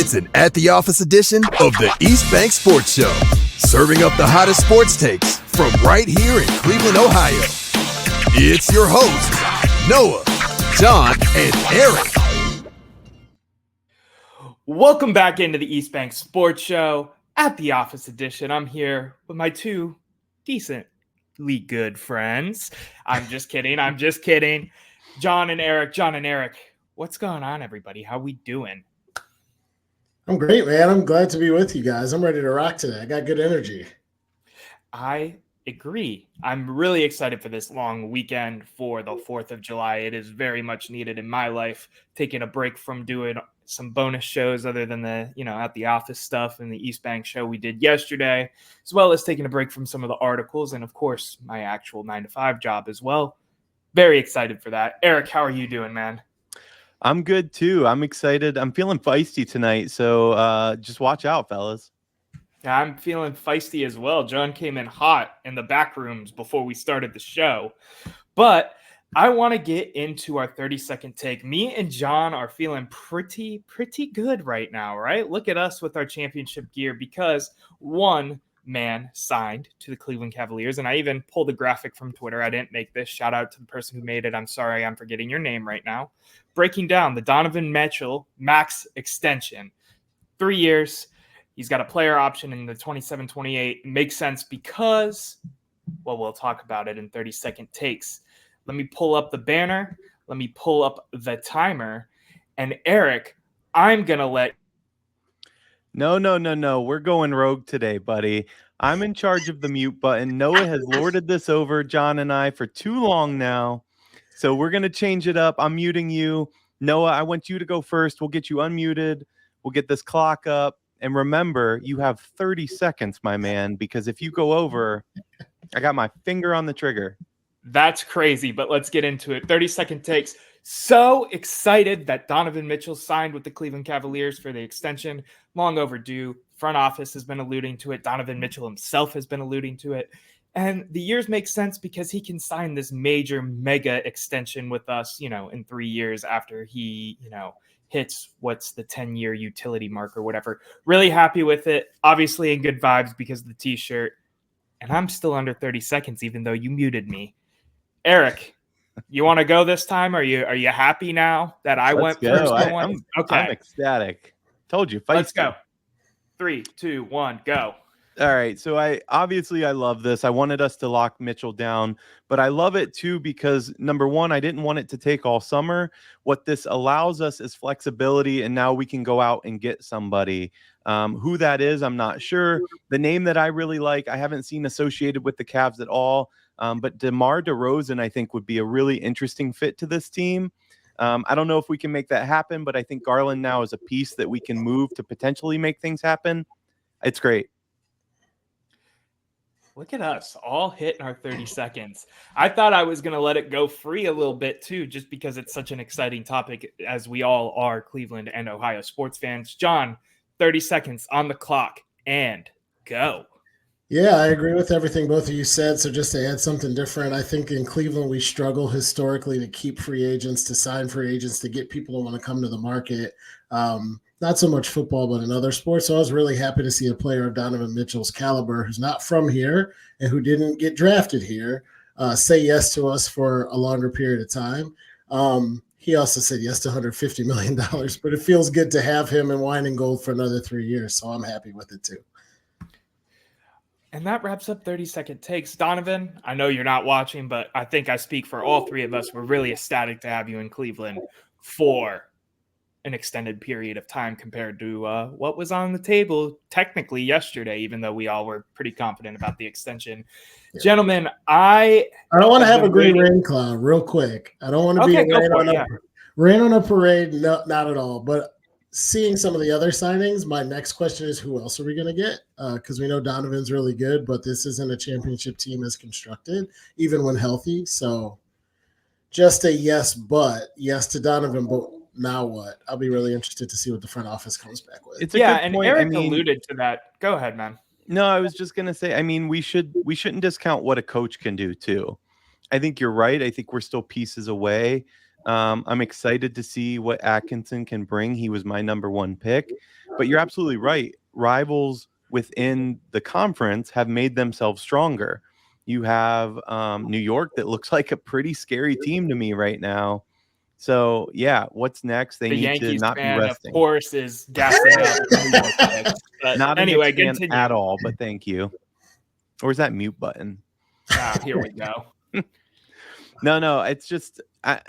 It's an At the Office edition of the East Bank Sports Show, serving up the hottest sports takes from right here in Cleveland, Ohio. It's your hosts, Noah, John, and Erik. Welcome back into the East Bank Sports Show, At the Office edition. I'm here with my two decently good friends. I'm just kidding. John and Erik. What's going on, everybody? How we doing? I'm great, man. I'm glad to be with you guys. I'm ready to rock today. I got good energy. I agree. I'm really excited for this long weekend for the 4th of July. It is very much needed in my life, taking a break from doing some bonus shows other than the, At the Office stuff and the East Bank show we did yesterday, as well as taking a break from some of the articles and, of course, my actual 9-to-5 job as well. Very excited for that. Erik, how are you doing, man? I'm good too. I'm excited. I'm feeling feisty tonight, so just watch out, fellas. I'm feeling feisty as well. John came in hot in the back rooms before we started the show. But I want to get into our 30-second take. Me and John are feeling pretty good right now, right? Look at us with our championship gear because one man signed to the Cleveland Cavaliers, and I even pulled a graphic from Twitter. I didn't make this. Shout out to the person who made it. I'm sorry, I'm forgetting your name right now. Breaking down the Donovan Mitchell max extension. 3 years. He's got a player option in the 27-28. Makes sense because, well, we'll talk about it in 30-second takes. Let me pull up the banner. Let me pull up the timer. And Erik, I'm going to let... No. We're going rogue today, buddy. I'm in charge of the mute button. Noah has lorded this over John and I for too long now. So we're going to change it up. I'm muting you. Noah, I want you to go first. We'll get you unmuted. We'll get this clock up. And remember, you have 30 seconds, my man, because if you go over, I got my finger on the trigger. That's crazy, but let's get into it. 30-second takes. So excited that Donovan Mitchell signed with the Cleveland Cavaliers for the extension. Long overdue. Front office has been alluding to it. Donovan Mitchell himself has been alluding to it. And the years make sense because he can sign this major mega extension with us, in 3 years after he, hits what's the 10-year utility mark or whatever. Really happy with it. Obviously in good vibes because of the t-shirt. And I'm still under 30 seconds, even though you muted me. Erik, you want to go this time? Are you happy now that I went first? I'm ecstatic. Told you. Let's go. 3, 2, 1, go. All right. So I love this. I wanted us to lock Mitchell down, but I love it too because number one, I didn't want it to take all summer. What this allows us is flexibility, and now we can go out and get somebody. Who that is, I'm not sure. The name that I really like, I haven't seen associated with the Cavs at all. But DeMar DeRozan, I think, would be a really interesting fit to this team. I don't know if we can make that happen, but I think Garland now is a piece that we can move to potentially make things happen. It's great. Look at us all hitting our 30 seconds. I thought I was going to let it go free a little bit too, just because it's such an exciting topic as we all are Cleveland and Ohio sports fans. John, 30 seconds on the clock and go. Yeah, I agree with everything both of you said. So just to add something different, I think in Cleveland, we struggle historically to keep free agents, to sign free agents, to get people to want to come to the market. Not so much football, but in other sports. So I was really happy to see a player of Donovan Mitchell's caliber who's not from here and who didn't get drafted here say yes to us for a longer period of time. He also said yes to $150 million, but it feels good to have him in wine and gold for another 3 years. So I'm happy with it too. And that wraps up 30-second takes. Donovan, I know you're not watching, but I think I speak for all three of us. We're really ecstatic to have you in Cleveland for an extended period of time compared to what was on the table technically yesterday, even though we all were pretty confident about the extension. Yeah. Gentlemen, I don't want to have a green rain cloud real quick. I don't want to be rain on a parade. No, not at all. But seeing some of the other signings, my next question is who else are we going to get? Because we know Donovan's really good, but this isn't a championship team as constructed, even when healthy. So just a yes to Donovan, but now what? I'll be really interested to see what the front office comes back with. It's a good and point. Erik alluded to that. Go ahead, man. No, I was just going to say, we shouldn't discount what a coach can do too. I think you're right. I think we're still pieces away. I'm excited to see what Atkinson can bring. He was my number one pick. But you're absolutely right. Rivals within the conference have made themselves stronger. You have New York that looks like a pretty scary team to me right now. So, yeah, what's next? They The need to Yankees not be fan, of resting. course, is gassing up New York Knicks. But Not a anyway, Knicks fan continue. at all, but thank you. Or is that mute button? Here we go. No, it's just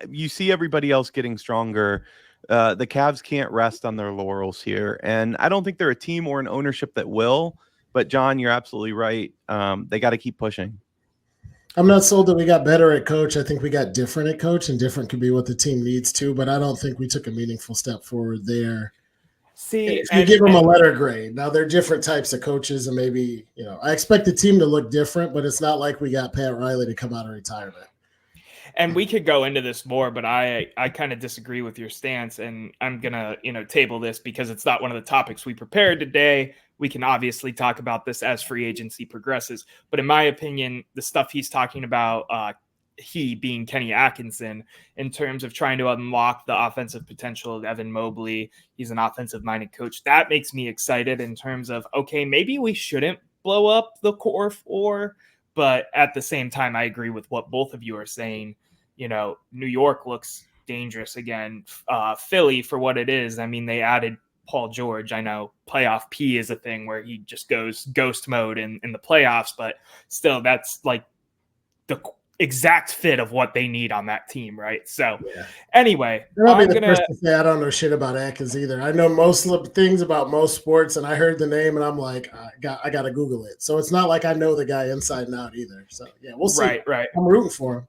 you see everybody else getting stronger. The Cavs can't rest on their laurels here, and I don't think they're a team or an ownership that will. But John, you're absolutely right. They got to keep pushing. I'm not sold that we got better at coach. I think we got different at coach, and different could be what the team needs to. But I don't think we took a meaningful step forward there. See, if you give them a letter grade, now they're different types of coaches, and maybe I expect the team to look different, but it's not like we got Pat Riley to come out of retirement. And we could go into this more, but I kind of disagree with your stance, and I'm gonna table this because it's not one of the topics we prepared today. We can obviously talk about this as free agency progresses, but in my opinion, the stuff he's talking about, he being Kenny Atkinson, in terms of trying to unlock the offensive potential of Evan Mobley, he's an offensive-minded coach. That makes me excited in terms of, okay, maybe we shouldn't blow up the core four. But at the same time, I agree with what both of you are saying. New York looks dangerous again. Philly, for what it is, I mean, they added Paul George. I know playoff P is a thing where he just goes ghost mode in the playoffs, but still, that's like the exact fit of what they need on that team, right? So, Anyway, I'll be the first to say I don't know shit about Atkins either. I know most things about most sports, and I heard the name, and I'm like, I got to Google it. So it's not like I know the guy inside and out either. So yeah, we'll see. Right. I'm rooting for him.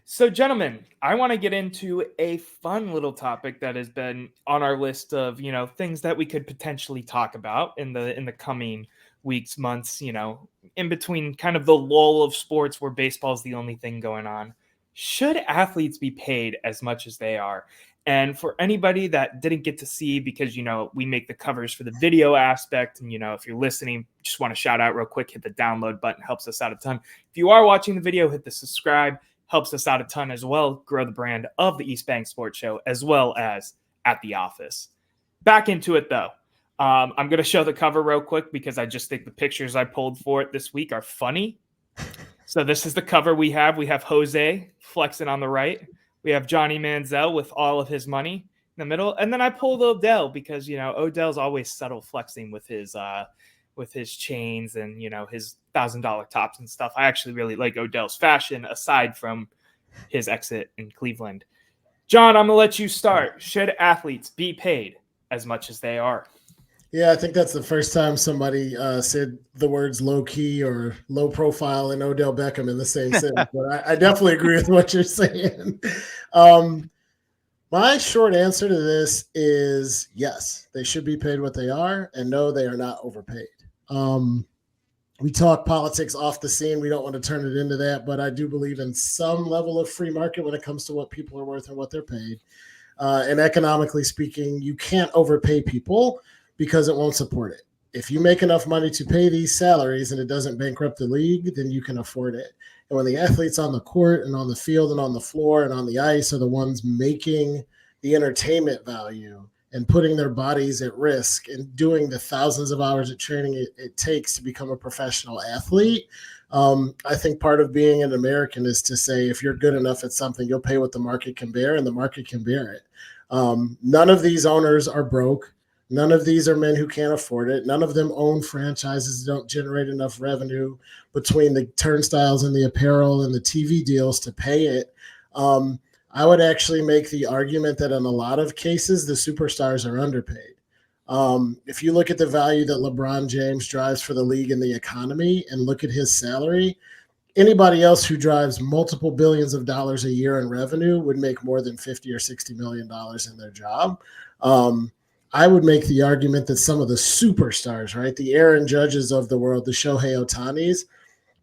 So, gentlemen, I want to get into a fun little topic that has been on our list of things that we could potentially talk about in the coming weeks, months, in between kind of the lull of sports where baseball is the only thing going on. Should athletes be paid as much as they are? And for anybody that didn't get to see, because, we make the covers for the video aspect. And, if you're listening, just want to shout out real quick, hit the download button, helps us out a ton. If you are watching the video, hit the subscribe, helps us out a ton as well. Grow the brand of the East Bank Sports Show, as well as at the office. Back into it, though. I'm going to show the cover real quick because I just think the pictures I pulled for it this week are funny. So this is the cover we have. We have Jose flexing on the right. We have Johnny Manziel with all of his money in the middle. And then I pulled Odell because, Odell's always subtle flexing with his chains and, his $1,000 tops and stuff. I actually really like Odell's fashion aside from his exit in Cleveland. John, I'm going to let you start. Should athletes be paid as much as they are? Yeah, I think that's the first time somebody said the words low key or low profile and Odell Beckham in the same sentence. But I definitely agree with what you're saying. My short answer to this is yes, they should be paid what they are, and no, they are not overpaid. We talk politics off the scene. We don't want to turn it into that, but I do believe in some level of free market when it comes to what people are worth and what they're paid. And economically speaking, you can't overpay people because it won't support it. If you make enough money to pay these salaries and it doesn't bankrupt the league, then you can afford it. And when the athletes on the court and on the field and on the floor and on the ice are the ones making the entertainment value and putting their bodies at risk and doing the thousands of hours of training it takes to become a professional athlete, I think part of being an American is to say, if you're good enough at something, you'll pay what the market can bear, and the market can bear it. None of these owners are broke. None of these are men who can't afford it. None of them own franchises that don't generate enough revenue between the turnstiles and the apparel and the TV deals to pay it. I would actually make the argument that in a lot of cases, the superstars are underpaid. If you look at the value that LeBron James drives for the league and the economy and look at his salary, anybody else who drives multiple billions of dollars a year in revenue would make more than $50 or $60 million in their job. I would make the argument that some of the superstars, right, the Aaron Judges of the world, the Shohei Ohtanis,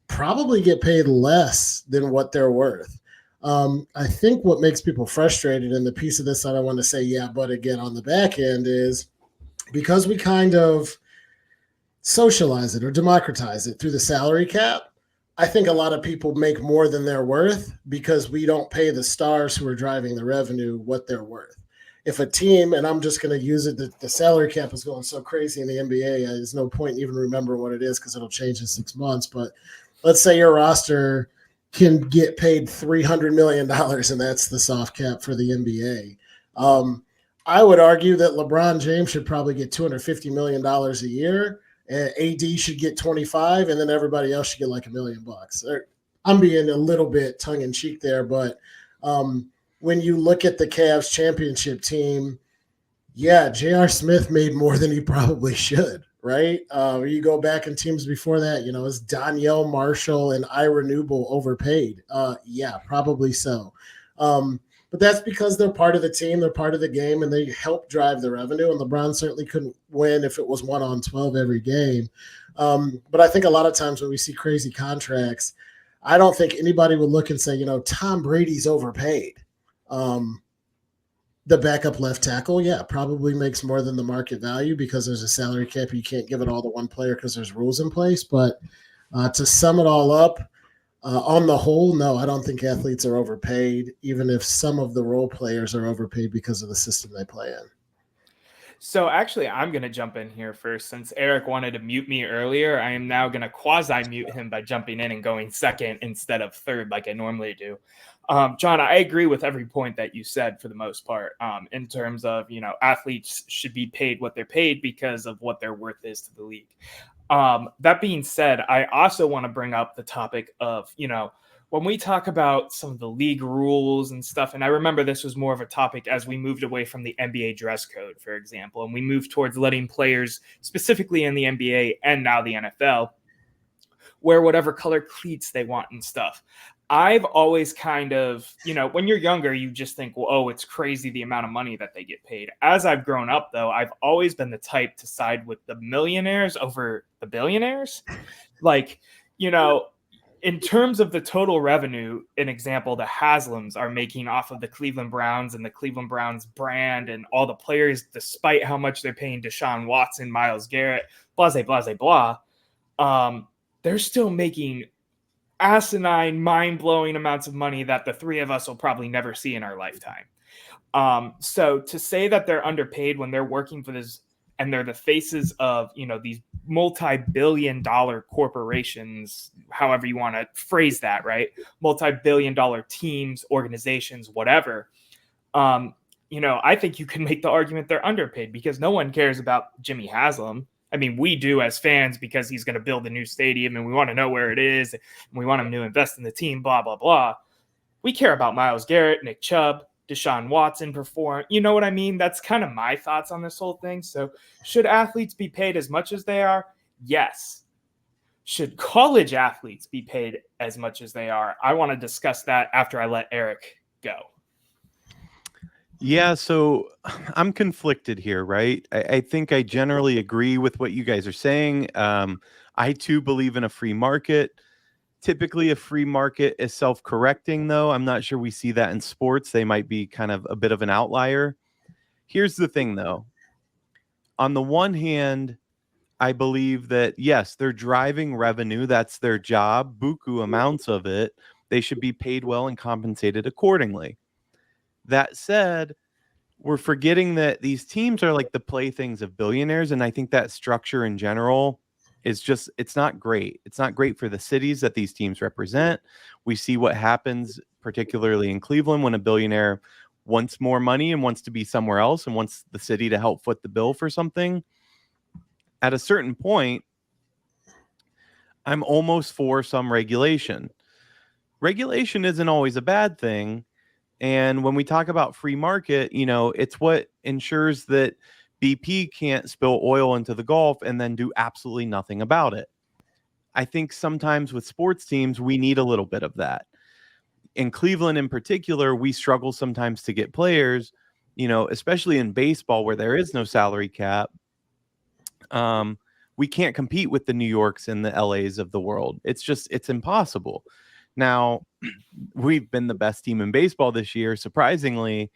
probably get paid less than what they're worth. I think what makes people frustrated, and the piece of this that I want to say, yeah, but again, on the back end is because we kind of socialize it or democratize it through the salary cap. I think a lot of people make more than they're worth because we don't pay the stars who are driving the revenue what they're worth. if a team, and I'm just going to use it, the salary cap is going so crazy in the NBA, there's no point even remembering what it is because it'll change in 6 months. But let's say your roster can get paid $300 million, and that's the soft cap for the NBA. I would argue that LeBron James should probably get $250 million a year, and AD should get 25, and then everybody else should get like $1 million. I'm being a little bit tongue in cheek there, but when you look at the Cavs championship team, yeah, J.R. Smith made more than he probably should, right? You go back in teams before that, is Danielle Marshall and Ira Newble overpaid? Yeah, probably so. But that's because they're part of the team, they're part of the game, and they help drive the revenue. And LeBron certainly couldn't win if it was 1-on-12 every game. But I think a lot of times when we see crazy contracts, I don't think anybody would look and say, Tom Brady's overpaid. The backup left tackle, yeah, probably makes more than the market value because there's a salary cap. You can't give it all to one player because there's rules in place. But to sum it all up, on the whole, no, I don't think athletes are overpaid, even if some of the role players are overpaid because of the system they play in. So actually, I'm going to jump in here first. Since Erik wanted to mute me earlier, I am now going to quasi-mute him by jumping in and going second instead of third like I normally do. John, I agree with every point that you said for the most part, in terms of, athletes should be paid what they're paid because of what their worth is to the league. That being said, I also want to bring up the topic of, when we talk about some of the league rules and stuff, and I remember this was more of a topic as we moved away from the NBA dress code, for example, and we moved towards letting players, specifically in the NBA and now the NFL, wear whatever color cleats they want and stuff. I've always kind of, when you're younger, you just think, well, oh, it's crazy the amount of money that they get paid. As I've grown up, though, I've always been the type to side with the millionaires over the billionaires. Like, in terms of the total revenue, an example, the Haslams are making off of the Cleveland Browns and the Cleveland Browns brand and all the players, despite how much they're paying Deshaun Watson, Myles Garrett, blah, blah, blah. They're still making asinine, mind-blowing amounts of money that the three of us will probably never see in our lifetime. So to say that they're underpaid when they're working for this and they're the faces of, these multi-billion-dollar corporations, however you want to phrase that, right? Multi-billion-dollar teams, organizations, whatever. I think you can make the argument they're underpaid because no one cares about Jimmy Haslam. I mean, we do as fans because he's going to build a new stadium and we want to know where it is. And we want him to invest in the team, blah, blah, blah. We care about Myles Garrett, Nick Chubb, Deshaun Watson perform. You know what I mean? That's kind of my thoughts on this whole thing. So should athletes be paid as much as they are? Yes. Should college athletes be paid as much as they are? I want to discuss that after I let Erik go. Yeah, so I'm conflicted here, right? I think I generally agree with what you guys are saying. I too believe in a free market. Typically, a free market is self-correcting, though. I'm not sure we see that in sports. They might be kind of a bit of an outlier. Here's the thing, though. On the one hand, I believe that, yes, they're driving revenue. That's their job, buku amounts of it. They should be paid well and compensated accordingly. That said, we're forgetting that these teams are like the playthings of billionaires. And I think that structure in general is just, it's not great. It's not great for the cities that these teams represent. We see what happens, particularly in Cleveland, when a billionaire wants more money and wants to be somewhere else and wants the city to help foot the bill for something. At a certain point, I'm almost for some regulation. Regulation isn't always a bad thing. And when we talk about free market, it's what ensures that BP can't spill oil into the Gulf and then do absolutely nothing about it. I think sometimes with sports teams, we need a little bit of that. In Cleveland in particular, we struggle sometimes to get players, especially in baseball where there is no salary cap. We can't compete with the New Yorks and the LAs of the world. It's impossible. Now, we've been the best team in baseball this year, surprisingly,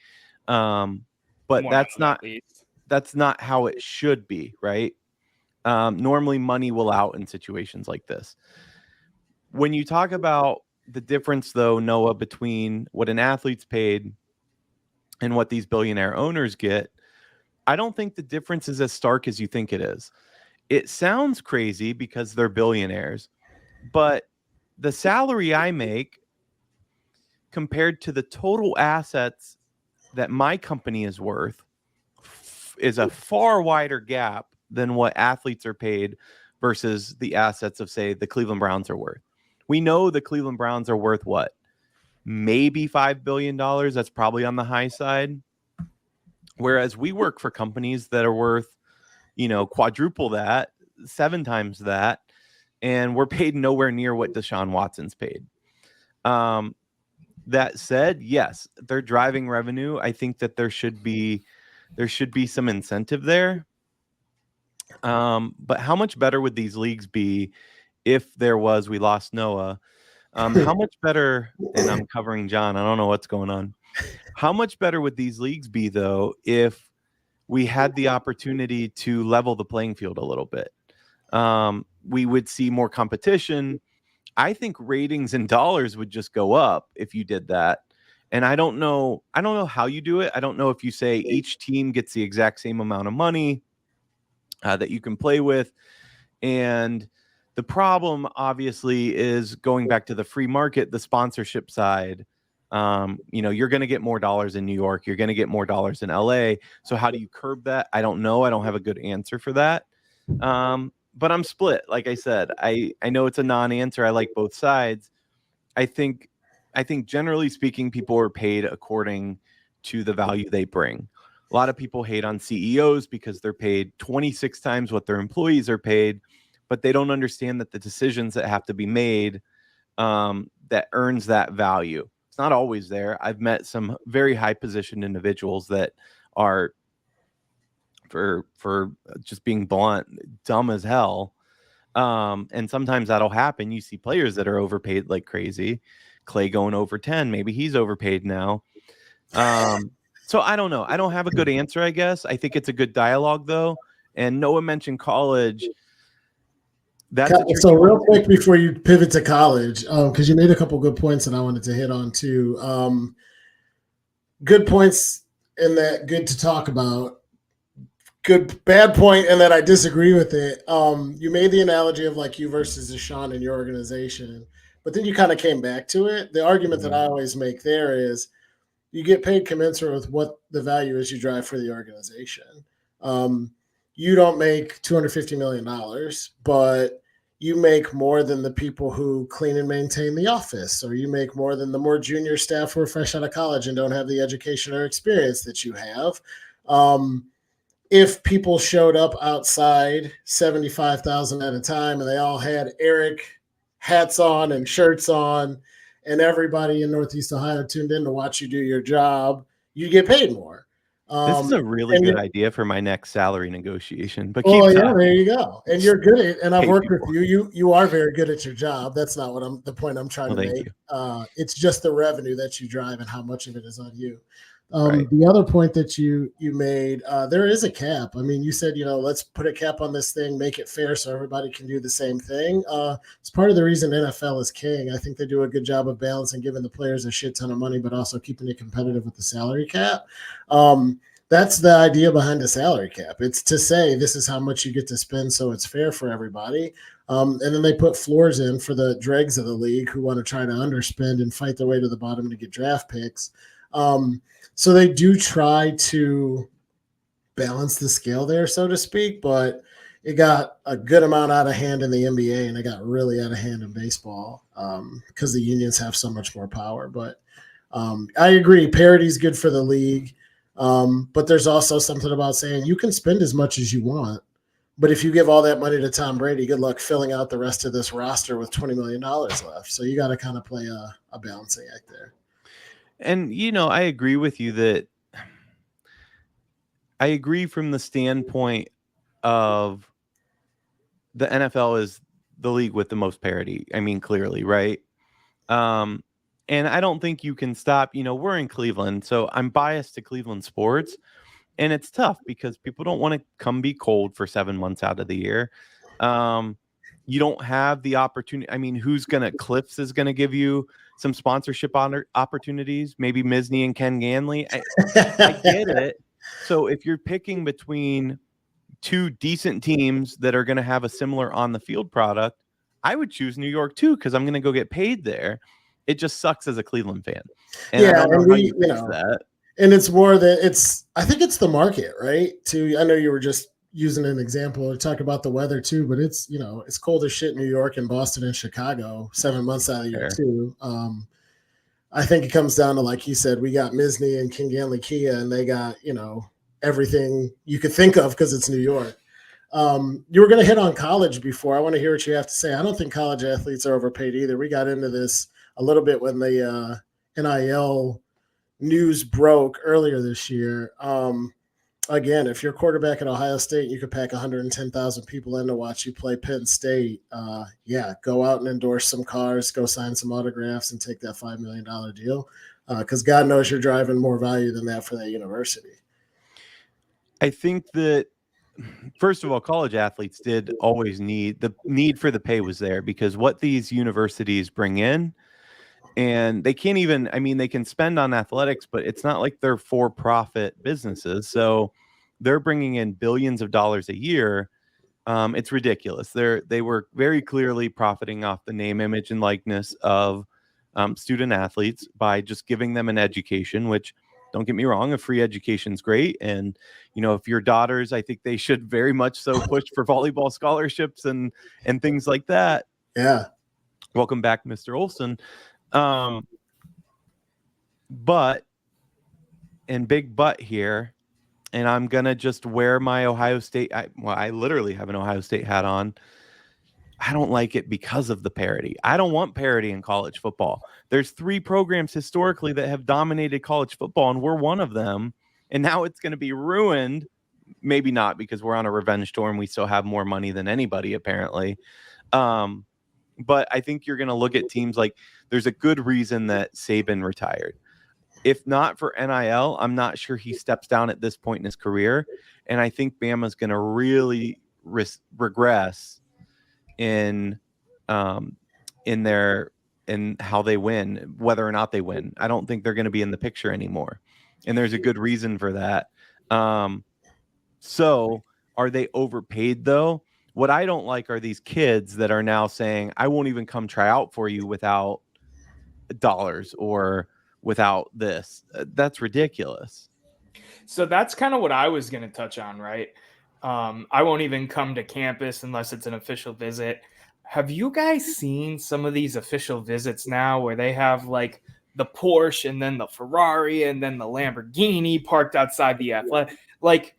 but that's not how it should be, right? Normally, money will out in situations like this. When you talk about the difference, though, Noah, between what an athlete's paid and what these billionaire owners get, I don't think the difference is as stark as you think it is. It sounds crazy because they're billionaires, but the salary I make compared to the total assets that my company is worth is a far wider gap than what athletes are paid versus the assets of, say, the Cleveland Browns are worth. We know the Cleveland Browns are worth what? Maybe $5 billion. That's probably on the high side. Whereas we work for companies that are worth, quadruple that, 7 times that, and we're paid nowhere near what Deshaun Watson's paid. That said, yes, they're driving revenue. I think that there should be some incentive there. But how much better would these leagues be if we lost Noah? How much better, and I'm covering John, I don't know what's going on. How much better would these leagues be, though, if we had the opportunity to level the playing field a little bit? We would see more competition. I think ratings and dollars would just go up if you did that. And I don't know how you do it. I don't know if you say each team gets the exact same amount of money that you can play with. And the problem, obviously, is going back to the free market, the sponsorship side. You're going to get more dollars in New York. You're going to get more dollars in LA. So how do you curb that? I don't know. I don't have a good answer for that. But I'm split. Like I said, I know it's a non-answer. I like both sides. I think generally speaking, people are paid according to the value they bring. A lot of people hate on CEOs because they're paid 26 times what their employees are paid, but they don't understand that the decisions that have to be made that earns that value. It's not always there. I've met some very high positioned individuals that are, for just being blunt, dumb as hell. And sometimes that'll happen. You see players that are overpaid like crazy. Clay going over 10. Maybe he's overpaid now. So I don't know. I don't have a good answer, I guess. I think it's a good dialogue, though. And Noah mentioned college. So real quick before you pivot to college, because you made a couple good points that I wanted to hit on too. Good points in that, good to talk about. Good bad point in that I disagree with it. You made the analogy of like you versus Deshaun in your organization, but then you kind of came back to it. The argument that I always make there is you get paid commensurate with what the value is you drive for the organization. You don't make $250 million, but you make more than the people who clean and maintain the office, or you make more than the more junior staff who are fresh out of college and don't have the education or experience that you have. If people showed up outside 75,000 at a time and they all had Erik hats on and shirts on, and everybody in Northeast Ohio tuned in to watch you do your job, you get paid more. This is a really good idea for my next salary negotiation. But there you go. And you're good at, and I've worked with you. You are very good at your job. That's not what the point I'm trying to make. It's just the revenue that you drive and how much of it is on you. Right. The other point that you made, there is a cap. I mean, you said, let's put a cap on this thing, make it fair so everybody can do the same thing. It's part of the reason NFL is king. I think they do a good job of balancing, giving the players a shit ton of money, but also keeping it competitive with the salary cap. That's the idea behind the salary cap. It's to say this is how much you get to spend so it's fair for everybody. And then they put floors in for the dregs of the league who want to try to underspend and fight their way to the bottom to get draft picks. So they do try to balance the scale there, so to speak, but it got a good amount out of hand in the NBA and it got really out of hand in baseball because the unions have so much more power. But I agree, parity is good for the league, but there's also something about saying you can spend as much as you want, but if you give all that money to Tom Brady, good luck filling out the rest of this roster with $20 million left. So you got to kind of play a balancing act there. And, I agree with you that I agree from the standpoint of the NFL is the league with the most parity. I mean, clearly, right? And I don't think you can stop, we're in Cleveland, so I'm biased to Cleveland sports. And it's tough because people don't want to come be cold for 7 months out of the year. you don't have the opportunity. I mean, Cliffs is going to give you some sponsorship opportunities, maybe Misney and Ken Ganley. I get it. So if you're picking between two decent teams that are going to have a similar on the field product, I would choose New York too, because I'm going to go get paid there. It just sucks as a Cleveland fan. And I don't know how you fix that. And it's more that I think it's the market, right? I know you were just using an example to talk about the weather too, but it's cold as shit in New York and Boston and Chicago 7 months out of the year too. I think it comes down to, like he said, we got Misney and Kinganley Kia, and they got, everything you could think of because it's New York. You were going to hit on college before. I want to hear what you have to say. I don't think college athletes are overpaid either. We got into this a little bit when the NIL news broke earlier this year. Again, if you're a quarterback at Ohio State, you could pack 110,000 people in to watch you play Penn State. Go out and endorse some cars, go sign some autographs, and take that $5 million deal, because God knows you're driving more value than that for that university. I think that, first of all, college athletes did always the need for the pay was there, because what these universities bring in, and they can't even, they can spend on athletics, but it's not like they're for-profit businesses. So they're bringing in billions of dollars a year. It's ridiculous. They were very clearly profiting off the name, image, and likeness of student athletes by just giving them an education, which, don't get me wrong, a free education is great. And, if your daughters, I think they should very much so push for volleyball scholarships and things like that. Yeah. Welcome back, Mr. Olson. Big but here, and I'm going to just wear my Ohio State. I literally have an Ohio State hat on. I don't like it because of the parity. I don't want parity in college football. There's 3 programs historically that have dominated college football, and we're one of them. And now it's going to be ruined. Maybe not, because we're on a revenge tour and we still have more money than anybody, apparently. But I think you're going to look at teams like, there's a good reason that Saban retired. If not for NIL, I'm not sure he steps down at this point in his career. And I think Bama's going to really regress in how they win, whether or not they win. I don't think they're going to be in the picture anymore. And there's a good reason for that. So are they overpaid though? What I don't like are these kids that are now saying, I won't even come try out for you without dollars or without this. That's ridiculous. So that's kind of what I was going to touch on, right? I won't even come to campus unless it's an official visit. Have you guys seen some of these official visits now where they have like the Porsche and then the Ferrari and then the Lamborghini parked outside the athletic? Like,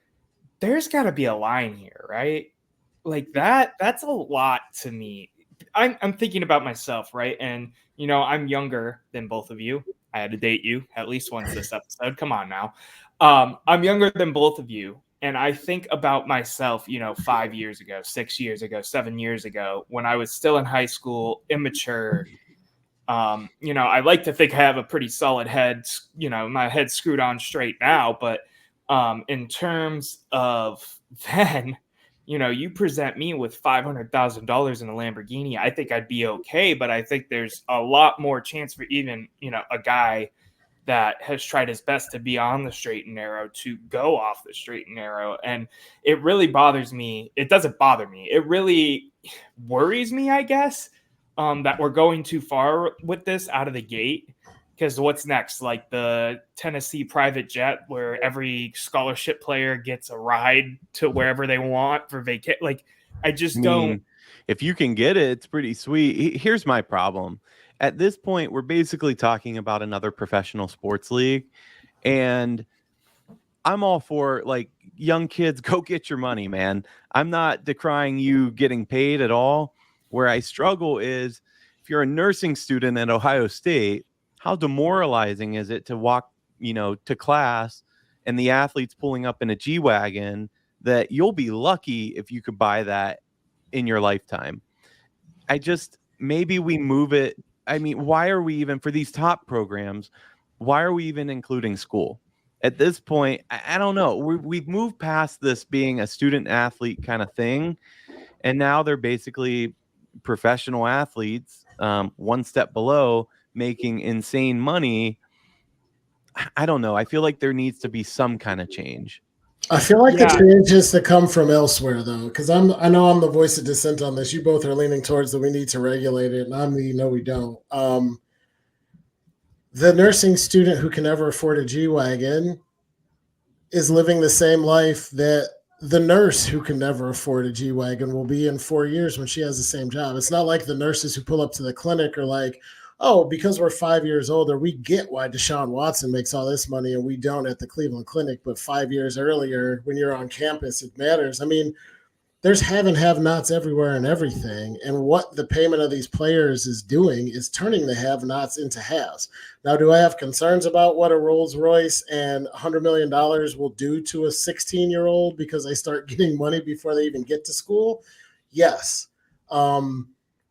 there's got to be a line here, right? Like that's a lot to me. I'm thinking about myself, right? And, I'm younger than both of you. I had to date you at least once this episode. Come on now. I'm younger than both of you. And I think about myself, 5 years ago, 6 years ago, 7 years ago, when I was still in high school, immature. I like to think I have a pretty solid head, my head's screwed on straight now. But in terms of then, you present me with $500,000 in a Lamborghini, I think I'd be okay. But I think there's a lot more chance for even, a guy that has tried his best to be on the straight and narrow to go off the straight and narrow. And it really bothers me. It doesn't bother me. It really worries me, I guess, that we're going too far with this out of the gate. Because what's next? Like the Tennessee private jet where every scholarship player gets a ride to wherever they want for vacation. Like, I just don't. If you can get it, it's pretty sweet. Here's my problem. At this point, we're basically talking about another professional sports league. And I'm all for, like, young kids, go get your money, man. I'm not decrying you getting paid at all. Where I struggle is if you're a nursing student at Ohio State, how demoralizing is it to walk, to class and the athlete's pulling up in a G-Wagon that you'll be lucky if you could buy that in your lifetime. Maybe we move it. Why are we even, for these top programs, why are we even including school? At this point, I don't know. We've moved past this being a student athlete kind of thing. And now they're basically professional athletes, one step below, making insane money. I don't know. I feel like there needs to be some kind of change. I feel like the Yeah. change has to come from elsewhere, though, because I know I'm the voice of dissent on this. You both are leaning towards that we need to regulate it, and I'm the no, we don't. The nursing student who can never afford a G-Wagon is living the same life that the nurse who can never afford a G-Wagon will be in 4 years when she has the same job. It's not like the nurses who pull up to the clinic are like, oh, because we're 5 years older, we get why Deshaun Watson makes all this money and we don't at the Cleveland Clinic. But 5 years earlier, when you're on campus, it matters. I mean, there's have and have nots everywhere and everything. And what the payment of these players is doing is turning the have nots into haves. Now, do I have concerns about what a Rolls Royce and $100 million will do to a 16-year-old because they start getting money before they even get to school? Yes.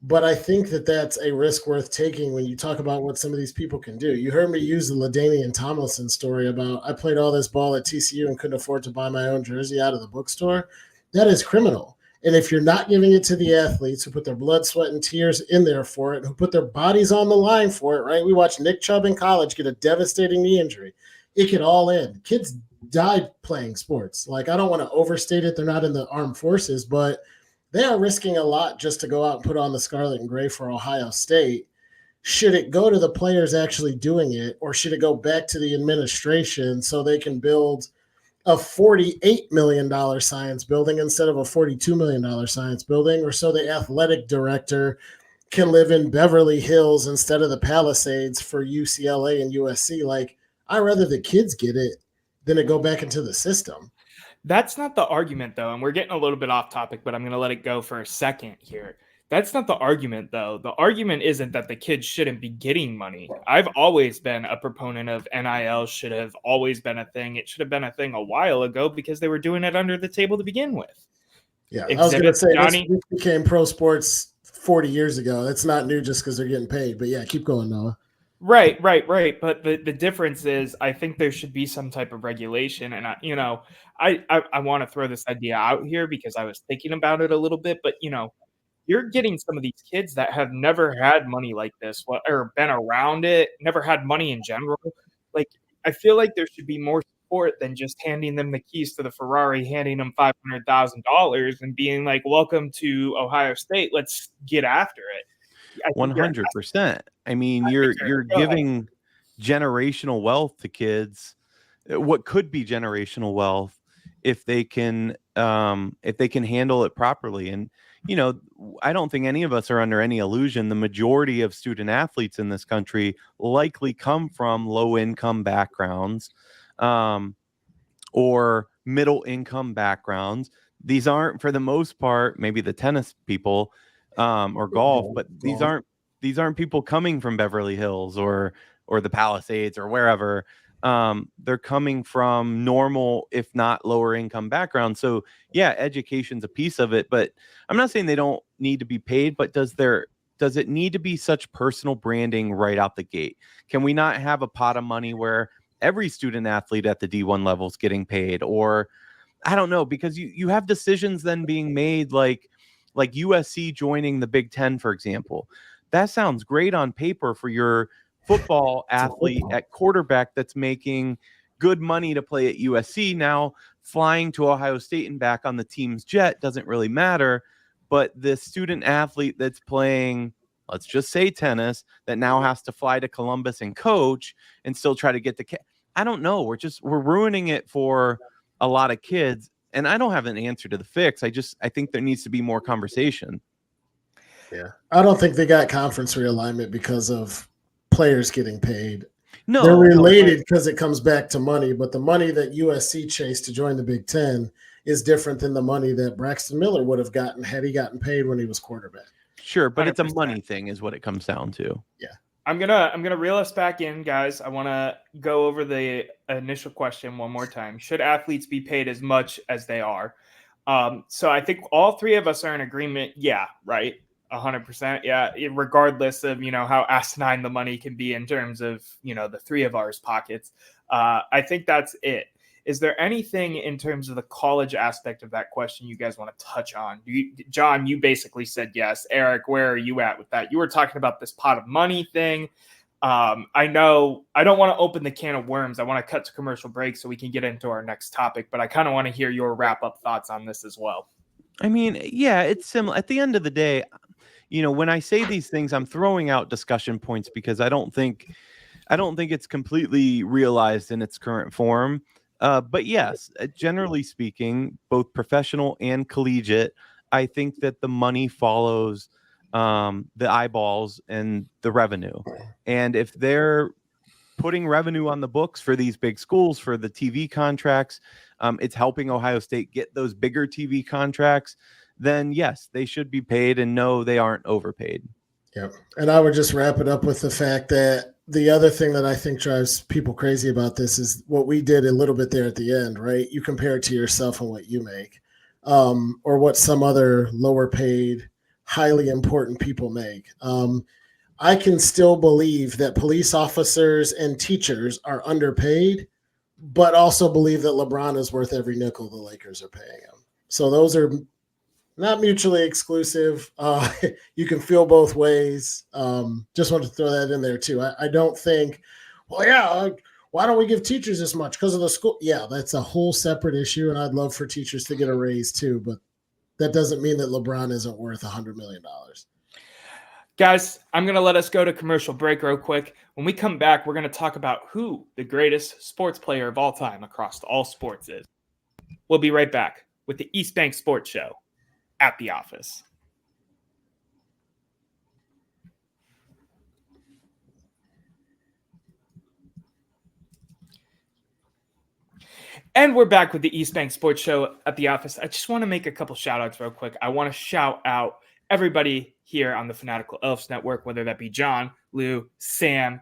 But I think that that's a risk worth taking when you talk about what some of these people can do. You heard me use the LaDainian Tomlinson story about I played all this ball at TCU and couldn't afford to buy my own jersey out of the bookstore. That is criminal. And if you're not giving it to the athletes who put their blood, sweat, and tears in there for it, who put their bodies on the line for it, right? We watched Nick Chubb in college get a devastating knee injury. It could all end. Kids died playing sports. Like, I don't want to overstate it. They're not in the armed forces, but they are risking a lot just to go out and put on the scarlet and gray for Ohio State. Should it go to the players actually doing it, or should it go back to the administration so they can build a $48 million science building instead of a $42 million science building, or so the athletic director can live in Beverly Hills instead of the Palisades for UCLA and USC? Like, I'd rather the kids get it than it go back into the system. That's not the argument, though. And we're getting a little bit off topic, but I'm going to let it go for a second here. That's not the argument, though. The argument isn't that the kids shouldn't be getting money. I've always been a proponent of NIL should have always been a thing. It should have been a thing a while ago because they were doing it under the table to begin with. Yeah, I was going to say this became pro sports 40 years ago. It's not new just because they're getting paid. But yeah, keep going, Noah. Right. But the difference is I think there should be some type of regulation. And, I want to throw this idea out here because I was thinking about it a little bit. But, you're getting some of these kids that have never had money like this or been around it, never had money in general. Like, I feel like there should be more support than just handing them the keys to the Ferrari, handing them $500,000 and being like, welcome to Ohio State. Let's get after it. 100%. I mean, you're giving generational wealth to kids. What could be generational wealth if they can handle it properly. And I don't think any of us are under any illusion. The majority of student athletes in this country likely come from low income backgrounds, or middle income backgrounds. These aren't, for the most part, maybe the tennis people, or golf, but these aren't people coming from Beverly Hills or the Palisades or wherever. They're coming from normal, if not lower income backgrounds. So yeah, education's a piece of it, but I'm not saying they don't need to be paid, but does it need to be such personal branding right out the gate? Can we not have a pot of money where every student athlete at the D1 level is getting paid? Or I don't know, because you have decisions then being made like USC joining the Big Ten, for example. That sounds great on paper for your football athlete at quarterback that's making good money to play at USC. Now flying to Ohio State and back on the team's jet doesn't really matter, but the student athlete that's playing, let's just say tennis, that now has to fly to Columbus and coach and still try to get the I don't know. We're ruining it for a lot of kids, and I don't have an answer to the fix. I think there needs to be more conversation. Yeah, I don't think they got conference realignment because of players getting paid. No, they're related because it comes back to money, but the money that USC chased to join the Big Ten is different than the money that Braxton Miller would have gotten had he gotten paid when he was quarterback. Sure, but 100%. It's a money thing is what it comes down to. Yeah. I'm gonna reel us back in, guys. I want to go over the initial question one more time. Should athletes be paid as much as they are? So I think all three of us are in agreement. Yeah, right. 100%. Yeah. Regardless of, how asinine the money can be in terms of, the three of ours pockets. I think that's it. Is there anything in terms of the college aspect of that question you guys want to touch on? John, you basically said yes. Erik, where are you at with that? You were talking about this pot of money thing. I know I don't want to open the can of worms. I want to cut to commercial break so we can get into our next topic, but I kind of want to hear your wrap-up thoughts on this as well. I mean, yeah, it's similar. At the end of the day, when I say these things, I'm throwing out discussion points because I don't think it's completely realized in its current form. But yes, generally speaking, both professional and collegiate, I think that the money follows the eyeballs and the revenue. And if they're putting revenue on the books for these big schools, for the TV contracts, it's helping Ohio State get those bigger TV contracts, then yes, they should be paid, and no, they aren't overpaid. Yep. And I would just wrap it up with the fact that the other thing that I think drives people crazy about this is what we did a little bit there at the end, right? You compare it to yourself and what you make, or what some other lower paid, highly important people make. I can still believe that police officers and teachers are underpaid, but also believe that LeBron is worth every nickel the Lakers are paying him. So those are not mutually exclusive. You can feel both ways. Just wanted to throw that in there too. I don't think, why don't we give teachers this much? Because of the school. Yeah, that's a whole separate issue, and I'd love for teachers to get a raise too, but that doesn't mean that LeBron isn't worth $100 million. Guys, I'm going to let us go to commercial break real quick. When we come back, we're going to talk about who the greatest sports player of all time across all sports is. We'll be right back with the East Bank Sports Show at the office. And we're back with the East Bank Sports Show at the office. I just want to make a couple shout outs real quick. I want to shout out everybody here on the Fanatical Elves Network, whether that be John, Lou, Sam,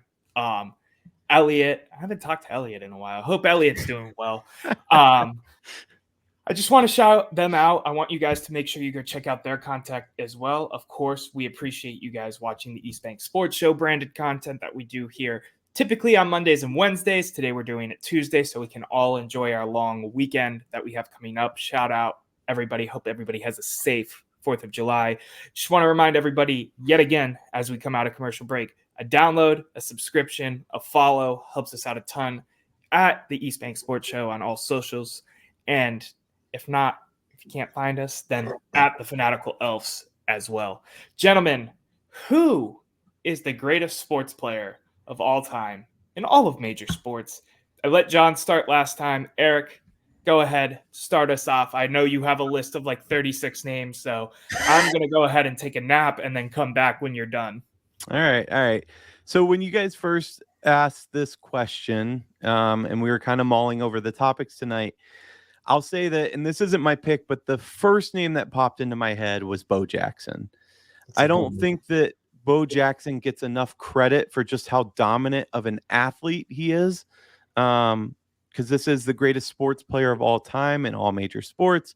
Elliot. I haven't talked to Elliot in a while. I hope Elliot's doing well. I just want to shout them out. I want you guys to make sure you go check out their content as well. Of course, we appreciate you guys watching the East Bank Sports Show branded content that we do here typically on Mondays and Wednesdays. Today we're doing it Tuesday so we can all enjoy our long weekend that we have coming up. Shout out everybody. Hope everybody has a safe 4th of July. Just want to remind everybody yet again, as we come out of commercial break, a download, a subscription, a follow helps us out a ton at the East Bank Sports Show on all socials. And if not, if you can't find us, then at the Fanatical Elves as well. Gentlemen, who is the greatest sports player of all time in all of major sports? I let John start last time. Erik, go ahead, start us off. I know you have a list of like 36 names, so I'm going to go ahead and take a nap and then come back when you're done. All right. So when you guys first asked this question, and we were kind of mulling over the topics tonight, I'll say that, and this isn't my pick, but the first name that popped into my head was Bo Jackson. I don't think that Bo Jackson gets enough credit for just how dominant of an athlete he is. Because this is the greatest sports player of all time in all major sports.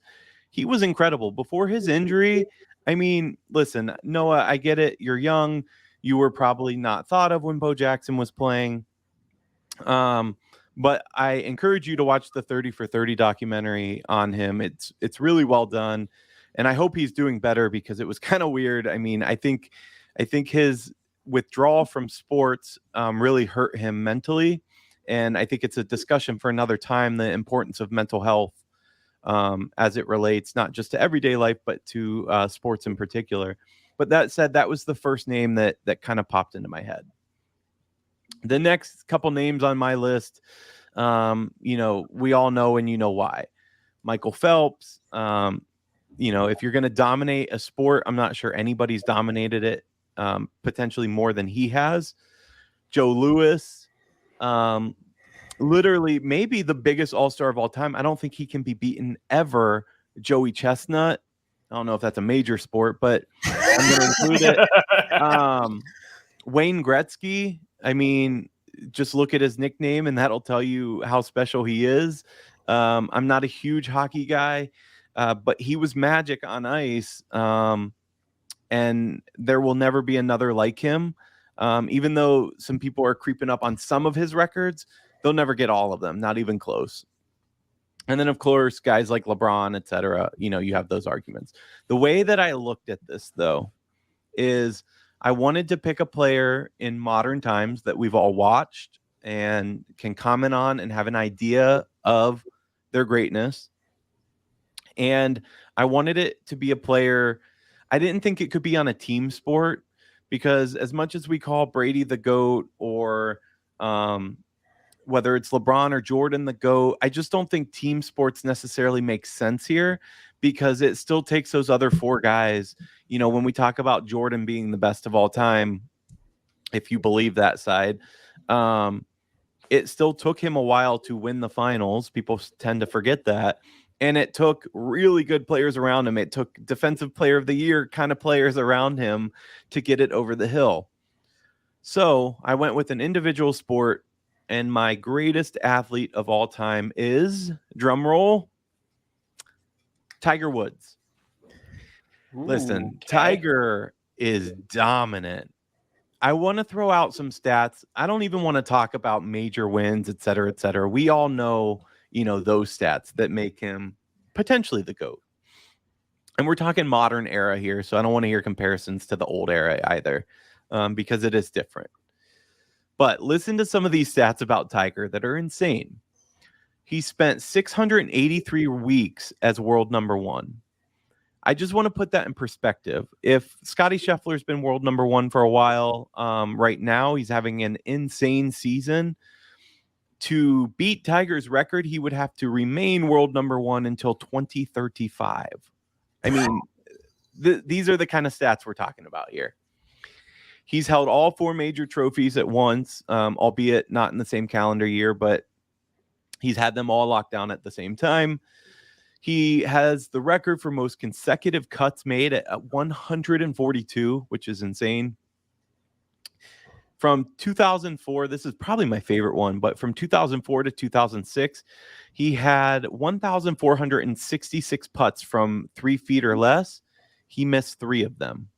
He was incredible before his injury. I mean, listen, Noah, I get it. You're young. You were probably not thought of when Bo Jackson was playing. But I encourage you to watch the 30 for 30 documentary on him. It's really well done. And I hope he's doing better because it was kind of weird. I mean, I think his withdrawal from sports really hurt him mentally. And I think it's a discussion for another time, the importance of mental health as it relates not just to everyday life, but to sports in particular. But that said, that was the first name that kind of popped into my head. The next couple names on my list, we all know and you know why. Michael Phelps, if you're going to dominate a sport, I'm not sure anybody's dominated it potentially more than he has. Joe Louis, literally maybe the biggest all-star of all time. I don't think he can be beaten ever. Joey Chestnut. I don't know if that's a major sport, but I'm going to include it. Wayne Gretzky. I mean, just look at his nickname and that'll tell you how special he is. I'm not a huge hockey guy, but he was magic on ice. And there will never be another like him. Even though some people are creeping up on some of his records, they'll never get all of them, not even close. And then, of course, guys like LeBron, et cetera, you have those arguments. The way that I looked at this, though, is I wanted to pick a player in modern times that we've all watched and can comment on and have an idea of their greatness. And I wanted it to be a player. I didn't think it could be on a team sport because as much as we call Brady the GOAT or whether it's LeBron or Jordan the GOAT, I just don't think team sports necessarily make sense here because it still takes those other four guys. When we talk about Jordan being the best of all time, if you believe that side, it still took him a while to win the finals. People tend to forget that. And it took really good players around him. It took defensive player of the year kind of players around him to get it over the hill. So I went with an individual sport, and my greatest athlete of all time is, drum roll, Tiger Woods. Listen, okay. Tiger is dominant. I want to throw out some stats. I don't even want to talk about major wins, et cetera, et cetera. We all know, those stats that make him potentially the GOAT. And we're talking modern era here, so I don't want to hear comparisons to the old era either, because it is different. But listen to some of these stats about Tiger that are insane. He spent 683 weeks as world number one. I just want to put that in perspective. If Scottie Scheffler's been world number one for a while, right now he's having an insane season. To beat Tiger's record, he would have to remain world number one until 2035. I mean, these are the kind of stats we're talking about here. He's held all four major trophies at once, albeit not in the same calendar year, but he's had them all locked down at the same time. He has the record for most consecutive cuts made at 142, which is insane. From 2004, this is probably my favorite one, but from 2004 to 2006, he had 1,466 putts from 3 feet or less. He missed 3 of them.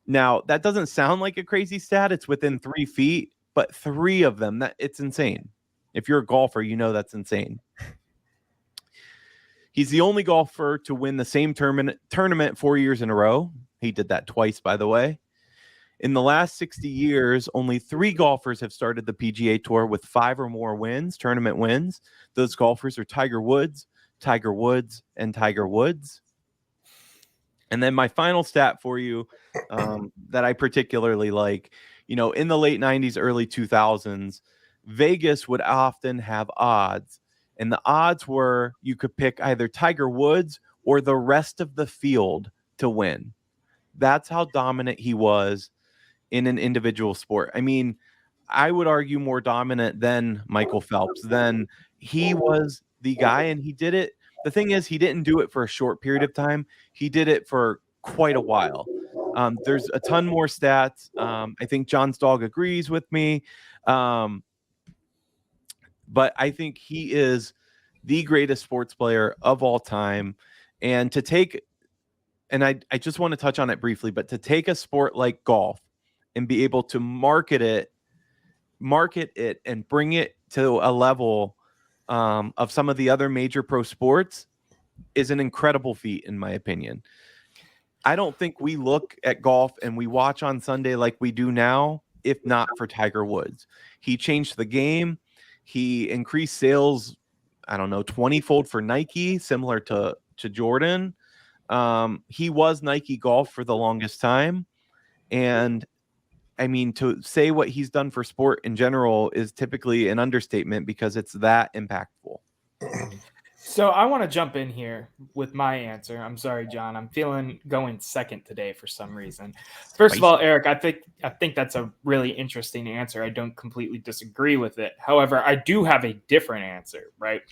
Now, that doesn't sound like a crazy stat. It's within 3 feet, but 3 of them, it's insane. If you're a golfer, that's insane. He's the only golfer to win the same tournament 4 years in a row. He did that twice, by the way. In the last 60 years, only 3 golfers have started the PGA Tour with 5 or more wins, tournament wins. Those golfers are Tiger Woods, and Tiger Woods. And then my final stat for you that I particularly like, in the late 90s, early 2000s, Vegas would often have odds. And the odds were you could pick either Tiger Woods or the rest of the field to win. That's how dominant he was in an individual sport. I mean, I would argue more dominant than Michael Phelps. Then he was the guy, and he did it. The thing is, he didn't do it for a short period of time. He did it for quite a while. There's a ton more stats. I think John's dog agrees with me. But I think he is the greatest sports player of all time. And I just want to touch on it briefly, but to take a sport like golf and be able to market it and bring it to a level of some of the other major pro sports is an incredible feat, in my opinion. I don't think we look at golf and we watch on Sunday like we do now, if not for Tiger Woods. He changed the game. He increased sales, 20-fold for Nike, similar to Jordan. He was Nike Golf for the longest time. And I mean, to say what he's done for sport in general is typically an understatement because it's that impactful. So I want to jump in here with my answer. I'm sorry, John. I'm feeling going second today for some reason. First of all, Erik, I think that's a really interesting answer. I don't completely disagree with it. However, I do have a different answer, right?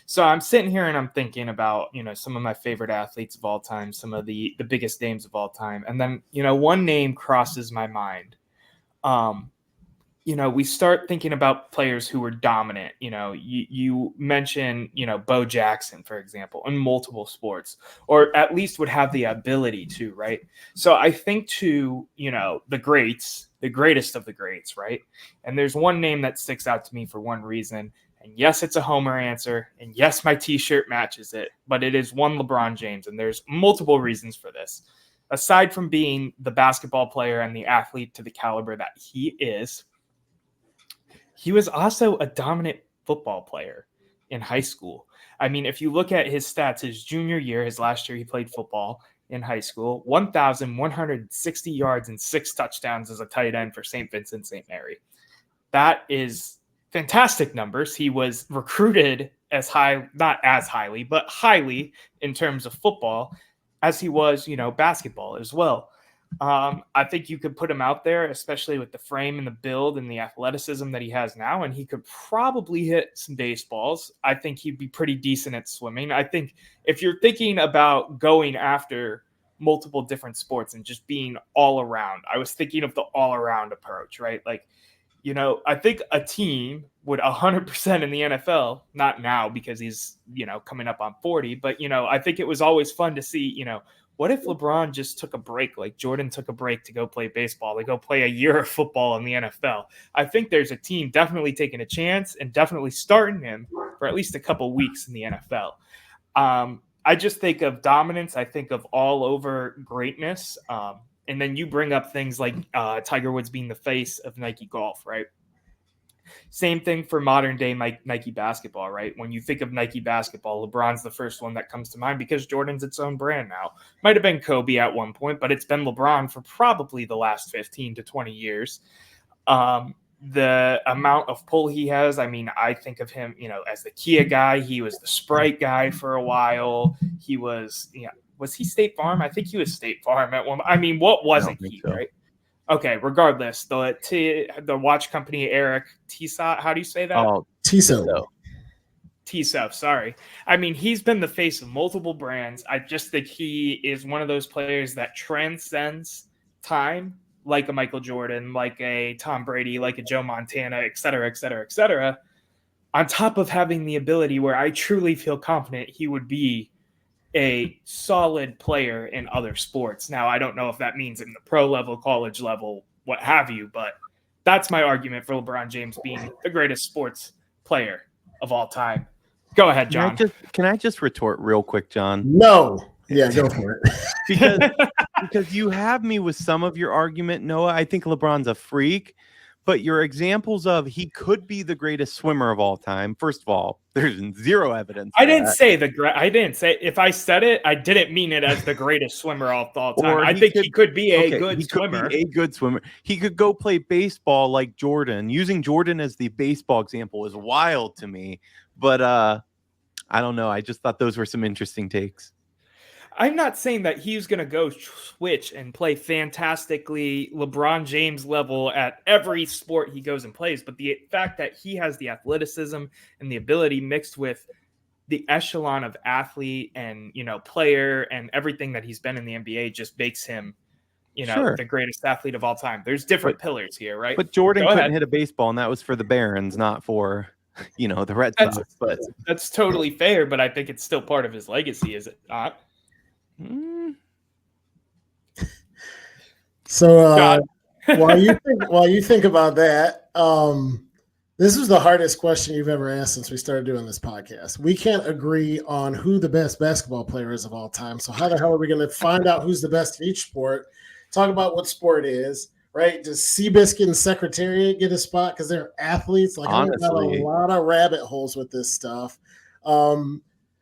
So I'm sitting here and I'm thinking about, some of my favorite athletes of all time, some of the biggest names of all time. And then, one name crosses my mind. We start thinking about players who were dominant. You mentioned, Bo Jackson, for example, in multiple sports, or at least would have the ability to, right? So I think to, the greatest of the greats, right? And there's one name that sticks out to me for one reason, And yes, it's a homer answer. And yes, my t-shirt matches it, but it is one LeBron James. And there's multiple reasons for this. Aside from being the basketball player and the athlete to the caliber that he is, he was also a dominant football player in high school. I mean, if you look at his stats, his junior year, his last year he played football in high school, 1,160 yards and 6 touchdowns as a tight end for St. Vincent St. Mary. That is fantastic numbers. He was recruited as high, not as highly, but highly in terms of football as he was, basketball as well. I think you could put him out there, especially with the frame and the build and the athleticism that he has now, and he could probably hit some baseballs. I think he'd be pretty decent at swimming. I think if you're thinking about going after multiple different sports and just being all around, I was thinking of the all around approach, right? Like, I think a team would 100% in the NFL, not now because he's, coming up on 40, but, I think it was always fun to see, what if LeBron just took a break, like Jordan took a break to go play baseball, to go play a year of football in the NFL? I think there's a team definitely taking a chance and definitely starting him for at least a couple weeks in the NFL. I just think of dominance. I think of all over greatness. And then you bring up things like Tiger Woods being the face of Nike Golf, right? Same thing for modern day Nike basketball, right? When you think of Nike basketball, LeBron's the first one that comes to mind because Jordan's its own brand now. Might have been Kobe at one point, but it's been LeBron for probably the last 15 to 20 years. The amount of pull he has, I mean, I think of him, as the Kia guy. He was the Sprite guy for a while. He was, was he State Farm? I think he was State Farm at one. I mean, what wasn't he, right? Okay, regardless, the watch company Erik Tissot, how do you say that? Oh, Tissot. Tissot, sorry. I mean, he's been the face of multiple brands. I just think he is one of those players that transcends time, like a Michael Jordan, like a Tom Brady, like a Joe Montana, et cetera, et cetera, et cetera, on top of having the ability where I truly feel confident he would be a solid player in other sports. Now, I don't know if that means in the pro level, college level, what have you, but that's my argument for LeBron James being the greatest sports player of all time. Go ahead, John. Can I just retort real quick, John? No. Yeah, go for it. because you have me with some of your argument, Noah. I think LeBron's a freak. But your examples of he could be the greatest swimmer of all time. First of all, there's zero evidence. I didn't say if I said it, I didn't mean it as the greatest swimmer of all time. I think he could be a good swimmer. Could be a good swimmer. He could go play baseball like Jordan. Using Jordan as the baseball example is wild to me. But I don't know. I just thought those were some interesting takes. I'm not saying that he's going to go switch and play fantastically LeBron James level at every sport he goes and plays, but the fact that he has the athleticism and the ability mixed with the echelon of athlete and, player and everything that he's been in the NBA just makes him, the greatest athlete of all time. There's different pillars here, right? But Jordan couldn't hit a baseball, and that was for the Barons, not for, the Red Sox. But that's totally fair, but I think it's still part of his legacy, is it not? So while you think about that, this is the hardest question you've ever asked since we started doing this podcast. We can't agree on who the best basketball player is of all time. So how the hell are we going to find out who's the best in each sport? Talk about what sport it is, right? Does Seabiscuit and Secretariat get a spot because they're athletes? Like, I've got a lot of rabbit holes with this stuff.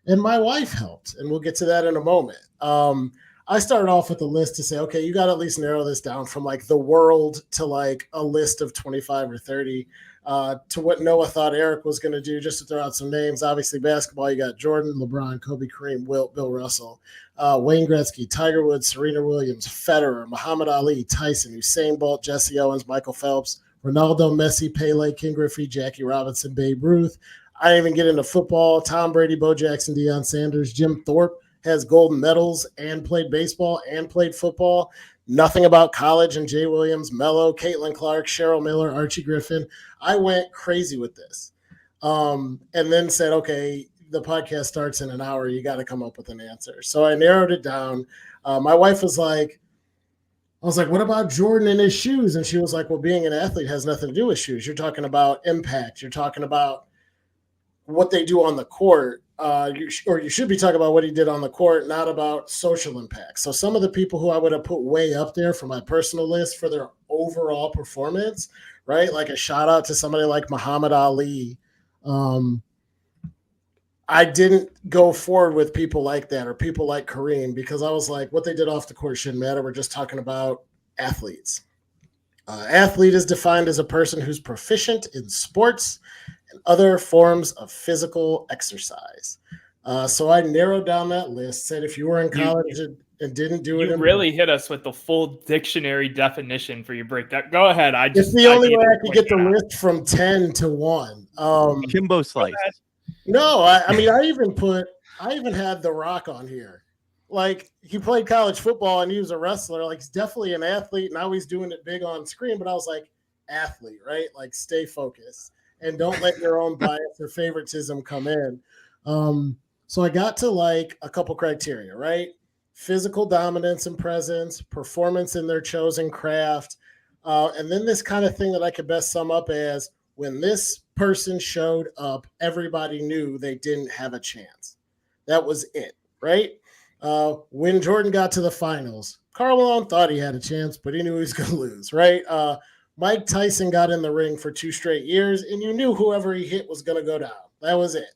And my wife helped, and we'll get to that in a moment. I started off with a list to say, okay, you got to at least narrow this down from like the world to like a list of 25 or 30 to what Noah thought Erik was going to do, just to throw out some names. Obviously, basketball, you got Jordan, LeBron, Kobe, Kareem, Wilt, Bill Russell, Wayne Gretzky, Tiger Woods, Serena Williams, Federer, Muhammad Ali, Tyson, Usain Bolt, Jesse Owens, Michael Phelps, Ronaldo, Messi, Pele, King Griffey, Jackie Robinson, Babe Ruth. I didn't even get into football. Tom Brady, Bo Jackson, Deion Sanders, Jim Thorpe has golden medals and played baseball and played football. Nothing about college and Jay Williams, Mello, Caitlin Clark, Cheryl Miller, Archie Griffin. I went crazy with this and then said, okay, the podcast starts in an hour. You got to come up with an answer. So I narrowed it down. My wife was like, what about Jordan and his shoes? And she was like, well, being an athlete has nothing to do with shoes. You're talking about impact. You're talking about what they do on the court. You should be talking about what he did on the court, not about social impact. So some of the people who I would have put way up there for my personal list for their overall performance, right? Like a shout out to somebody like Muhammad Ali. I didn't go forward with people like that or people like Kareem because I was like, what they did off the court shouldn't matter. We're just talking about athletes. Athlete is defined as a person who's proficient in sports and other forms of physical exercise. So I narrowed down that list, said if you were in college and didn't do it. You really hit us with the full dictionary definition for your breakdown. Go ahead. It's the only way I could get the list from 10 to 1. Kimbo slice. No, I mean, I even had The Rock on here. Like, he played college football and he was a wrestler. Like, he's definitely an athlete. Now he's doing it big on screen. But I was like, athlete, right? Like, stay focused and don't let your own bias or favoritism come in. So I got to like a couple criteria, right? Physical dominance and presence, performance in their chosen craft, and then this kind of thing that I could best sum up as when this person showed up, everybody knew they didn't have a chance. That was it, right? When Jordan got to the finals, Karl Malone thought he had a chance, but he knew he was going to lose, right? Mike Tyson got in the ring for 2 straight years, and you knew whoever he hit was going to go down. That was it.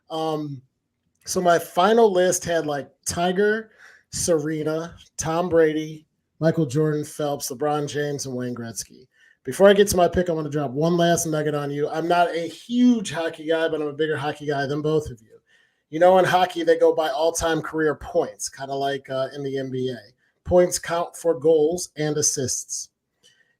So my final list had like Tiger, Serena, Tom Brady, Michael Jordan, Phelps, LeBron James, and Wayne Gretzky. Before I get to my pick, I want to drop one last nugget on you. I'm not a huge hockey guy, but I'm a bigger hockey guy than both of you. You know, in hockey, they go by all-time career points, kind of like in the NBA. Points count for goals and assists.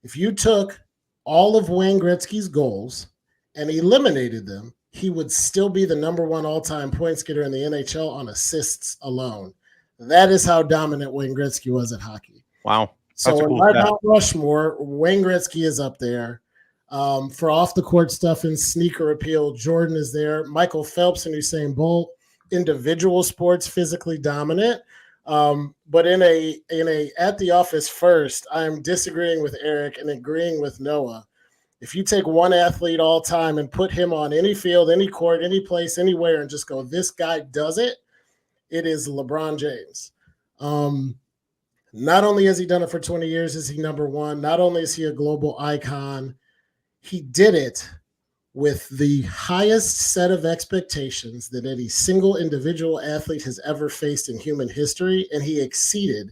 If you took all of Wayne Gretzky's goals and eliminated them, he would still be the number 1 all-time points getter in the NHL on assists alone. That is how dominant Wayne Gretzky was at hockey. Wow. So in my Mount Rushmore, Wayne Gretzky is up there. For off-the-court stuff and sneaker appeal, Jordan is there. Michael Phelps and Usain Bolt, individual sports, physically dominant. But in a at the office first, I'm disagreeing with Erik and agreeing with Noah. If you take one athlete all time and put him on any field, any court, any place, anywhere, and just go, this guy does it, it is LeBron James. Not only has he done it for 20 years, is he number 1. Not only is he a global icon, he did it with the highest set of expectations that any single individual athlete has ever faced in human history, and he exceeded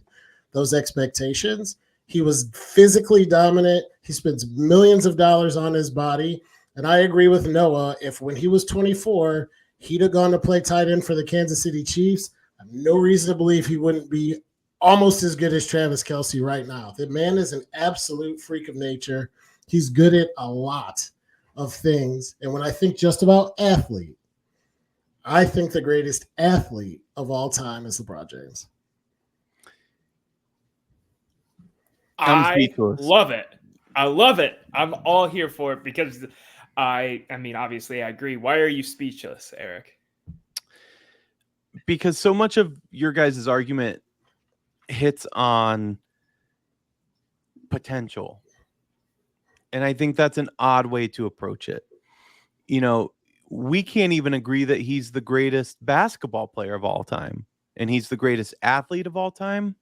those expectations. He was physically dominant. He spends millions of dollars on his body. And I agree with Noah. If when he was 24, he'd have gone to play tight end for the Kansas City Chiefs, I have no reason to believe he wouldn't be almost as good as Travis Kelce right now. The man is an absolute freak of nature. He's good at a lot of things. And when I think just about athlete, I think the greatest athlete of all time is LeBron James. I love it. I love it. I'm all here for it because I mean, obviously I agree. Why are you speechless, Erik? Because so much of your guys' argument hits on potential. And I think that's an odd way to approach it. You know, we can't even agree that he's the greatest basketball player of all time and he's the greatest athlete of all time.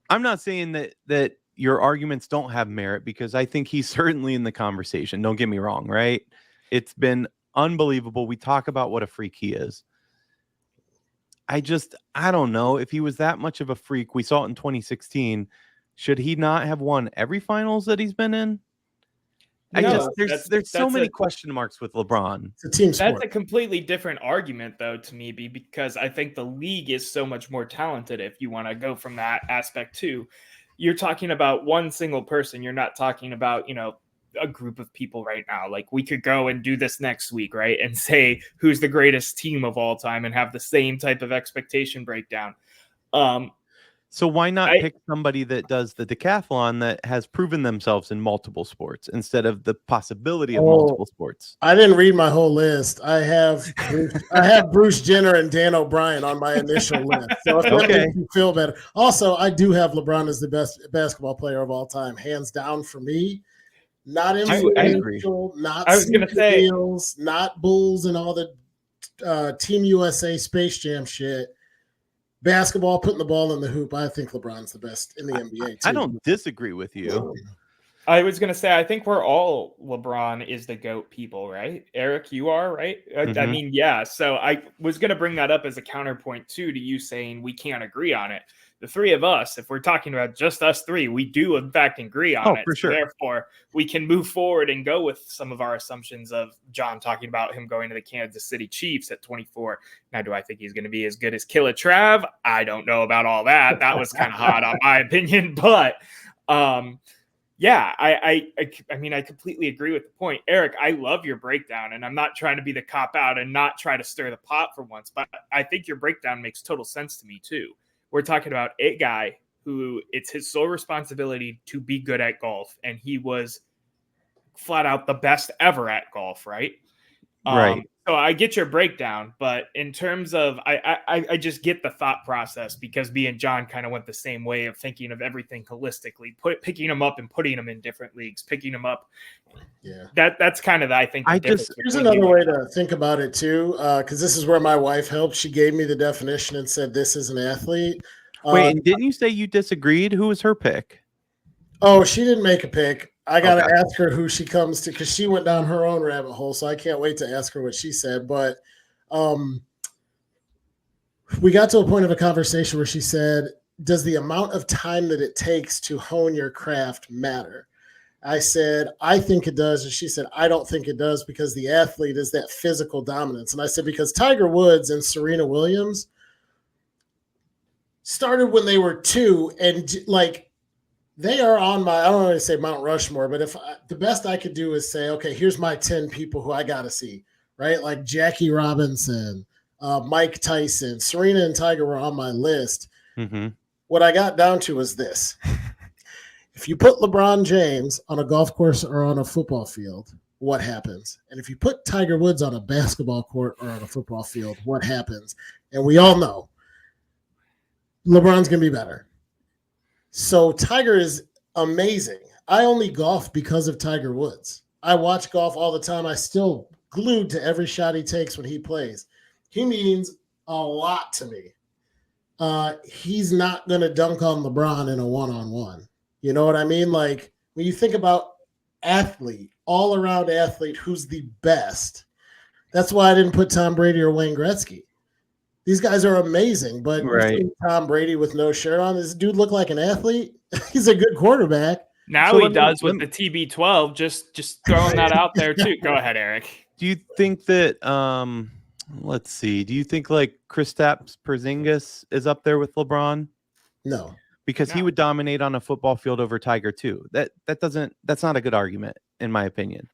I'm not saying that your arguments don't have merit because I think he's certainly in the conversation. Don't get me wrong, right? It's been unbelievable. We talk about what a freak he is. I don't know if he was that much of a freak. We saw it in 2016. Should he not have won every finals that he's been in? There's so many question marks with LeBron. It's a team sport. That's a completely different argument, though, to me, because I think the league is so much more talented. If you want to go from that aspect too, you're talking about one single person. You're not talking about, you know, a group of people right now. Like we could go and do this next week, right? And say who's the greatest team of all time and have the same type of expectation breakdown. So why not pick somebody that does the decathlon that has proven themselves in multiple sports instead of the possibility of multiple sports? I didn't read my whole list. I have Bruce Jenner and Dan O'Brien on my initial list. So if that makes you feel better. Also, I do have LeBron as the best basketball player of all time, hands down for me. not I agree. influential, not I was gonna say- deals, not Bulls and all the Team USA Space Jam shit. Basketball, putting the ball in the hoop. I think LeBron's the best in the NBA. Too. I don't disagree with you. I was gonna say I think we're all LeBron is the GOAT people, right? Eric, you are, right? I Mhm. mean, yeah. So I was gonna bring that up as a counterpoint too to you saying we can't agree on it. The three of us, if we're talking about just us three, we do in fact agree on it. For sure. So therefore, we can move forward and go with some of our assumptions of John talking about him going to the Kansas City Chiefs at 24. Now, do I think he's going to be as good as Killer Trav? I don't know about all that. That was kind of hot on my opinion, but yeah, I mean, I completely agree with the point. Eric, I love your breakdown, and I'm not trying to be the cop out and not try to stir the pot for once, but I think your breakdown makes total sense to me too. We're talking about a guy who it's his sole responsibility to be good at golf, and he was flat out the best ever at golf, right? Right. So I get your breakdown, but in terms of I just get the thought process because me and John kind of went the same way of thinking of everything holistically, picking them up and putting them in different leagues, picking them up. Yeah, that's kind of I think. Here's another way to think about it too, because this is where my wife helped. She gave me the definition and said this is an athlete. Wait, and didn't you say you disagreed? Who was her pick? Oh, she didn't make a pick. I got to ask her who she comes to because she went down her own rabbit hole. So I can't wait to ask her what she said. But we got to a point of a conversation where she said, does the amount of time that it takes to hone your craft matter? I said, I think it does. And she said, I don't think it does because the athlete is that physical dominance. And I said, because Tiger Woods and Serena Williams started when they were 2 and like, they are on my, I don't want to say Mount Rushmore, but if the best I could do is say, okay, here's my 10 people who I got to see, right? Like Jackie Robinson, Mike Tyson, Serena and Tiger were on my list. Mm-hmm. What I got down to was this. If you put LeBron James on a golf course or on a football field, what happens? And if you put Tiger Woods on a basketball court or on a football field, what happens? And we all know LeBron's going to be better. So Tiger is amazing. I only golf because of Tiger Woods. I watch golf all the time. I still glued to every shot he takes when he plays. He means a lot to me. He's not going to dunk on LeBron in a one-on-one. You know what I mean? Like when you think about athlete, all-around athlete, who's the best, that's why I didn't put Tom Brady or Wayne Gretzky. These guys are amazing, but right. Tom Brady with no shirt on, does this dude look like an athlete? He's a good quarterback. Now he does with the TB12. Just throwing that out there too. Go ahead, Eric. Do you think that let's see, do you think like Kristaps Porzingis is up there with LeBron? No. Because he would dominate on a football field over Tiger too. That's not a good argument in my opinion.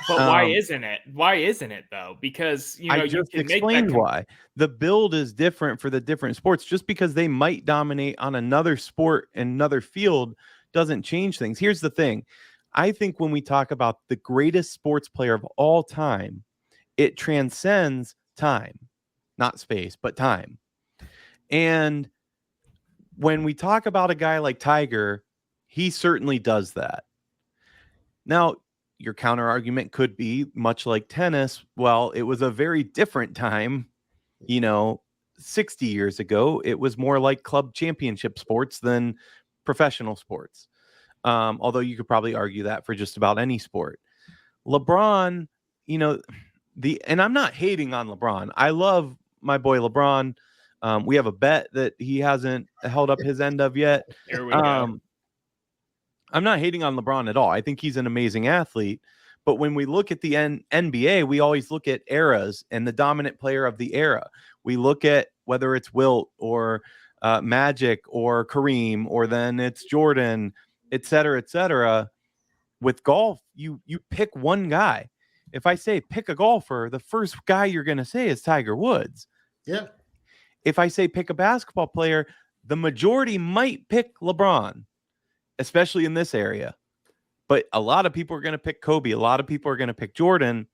But why isn't it? Why isn't it though? Because I just explained why. The build is different for the different sports. Just because they might dominate on another sport and another field doesn't change things. Here's the thing. I think when we talk about the greatest sports player of all time, it transcends time, not space, but time. And when we talk about a guy like Tiger, he certainly does that. Now, your counter argument could be much like tennis. Well, it was a very different time, 60 years ago. It was more like club championship sports than professional sports. Although you could probably argue that for just about any sport. LeBron, and I'm not hating on LeBron. I love my boy LeBron. We have a bet that he hasn't held up his end of yet. Here we go. I'm not hating on LeBron at all. I think he's an amazing athlete. But when we look at the NBA, we always look at eras and the dominant player of the era. We look at whether it's Wilt or Magic or Kareem, or then it's Jordan, et cetera, et cetera. With golf, you pick one guy. If I say pick a golfer, the first guy you're going to say is Tiger Woods. Yeah. If I say pick a basketball player, the majority might pick LeBron, especially in this area. But a lot of people are going to pick Kobe. A lot of people are going to pick Jordan.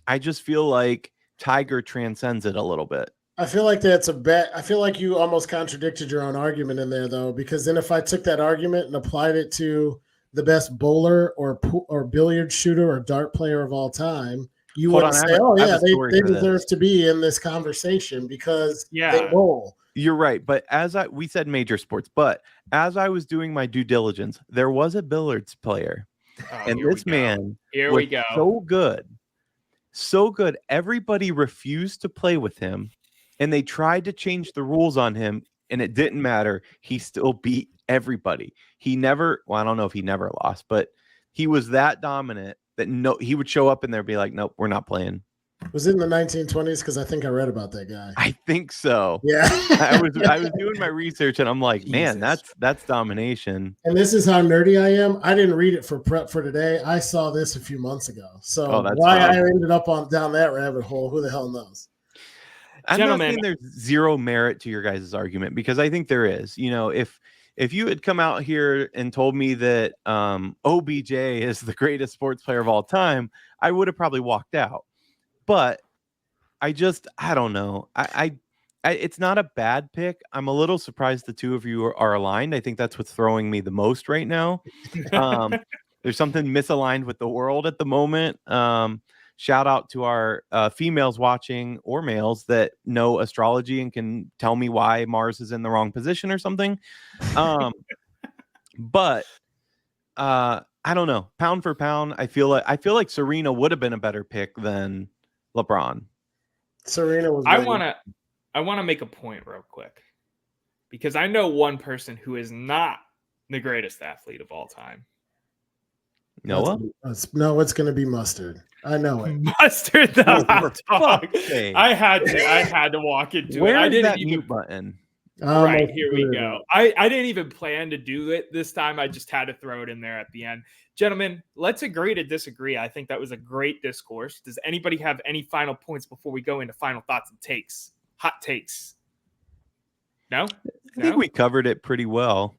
I just feel like Tiger transcends it a little bit. I feel like that's a bet. I feel like you almost contradicted your own argument in there, though, because then if I took that argument and applied it to the best bowler or billiard shooter or dart player of all time, you Hold wouldn't on, say, "Oh I have yeah, a story they for deserve this. to be in this conversation because they Yeah. bowl." You're right, but we said major sports, but as I was doing my due diligence, there was a billiards player, Oh, and here we this go. man Here was we go. so good. Everybody refused to play with him, and they tried to change the rules on him, and it didn't matter. He still beat everybody. He never, well, I don't know if he never lost, but he was that dominant that he would show up and they'd be like, nope, we're not playing. Was it in the 1920s? Because I think I read about that guy. I think so. Yeah. I was doing my research and I'm like, man, Jesus. that's domination. And this is how nerdy I am. I didn't read it for prep for today. I saw this a few months ago. So That's why fine. I ended up down that rabbit hole, who the hell knows? I'm not Gentlemen, saying there's zero merit to your guys' argument, because I think there is. You know, if you had come out here and told me that OBJ is the greatest sports player of all time, I would have probably walked out. But I don't know. I it's not a bad pick. I'm a little surprised the two of you are aligned. I think that's what's throwing me the most right now. There's something misaligned with the world at the moment. Shout out to our females watching, or males that know astrology and can tell me why Mars is in the wrong position or something. But I don't know. Pound for pound, I feel like Serena would have been a better pick than LeBron. Serena was. I want to make a point real quick, because I know one person who is not the greatest athlete of all time. Noah? No, it's going to be Mustard. I know it. Mustard the Oh, hot for dog. fuck's sake. I had to walk into Where it. I is didn't that even mute button? Right, here we go. I didn't even plan to do it this time. I just had to throw it in there at the end. Gentlemen, let's agree to disagree. I think that was a great discourse. Does anybody have any final points before we go into final thoughts and takes? Hot takes? No? I think we covered it pretty well.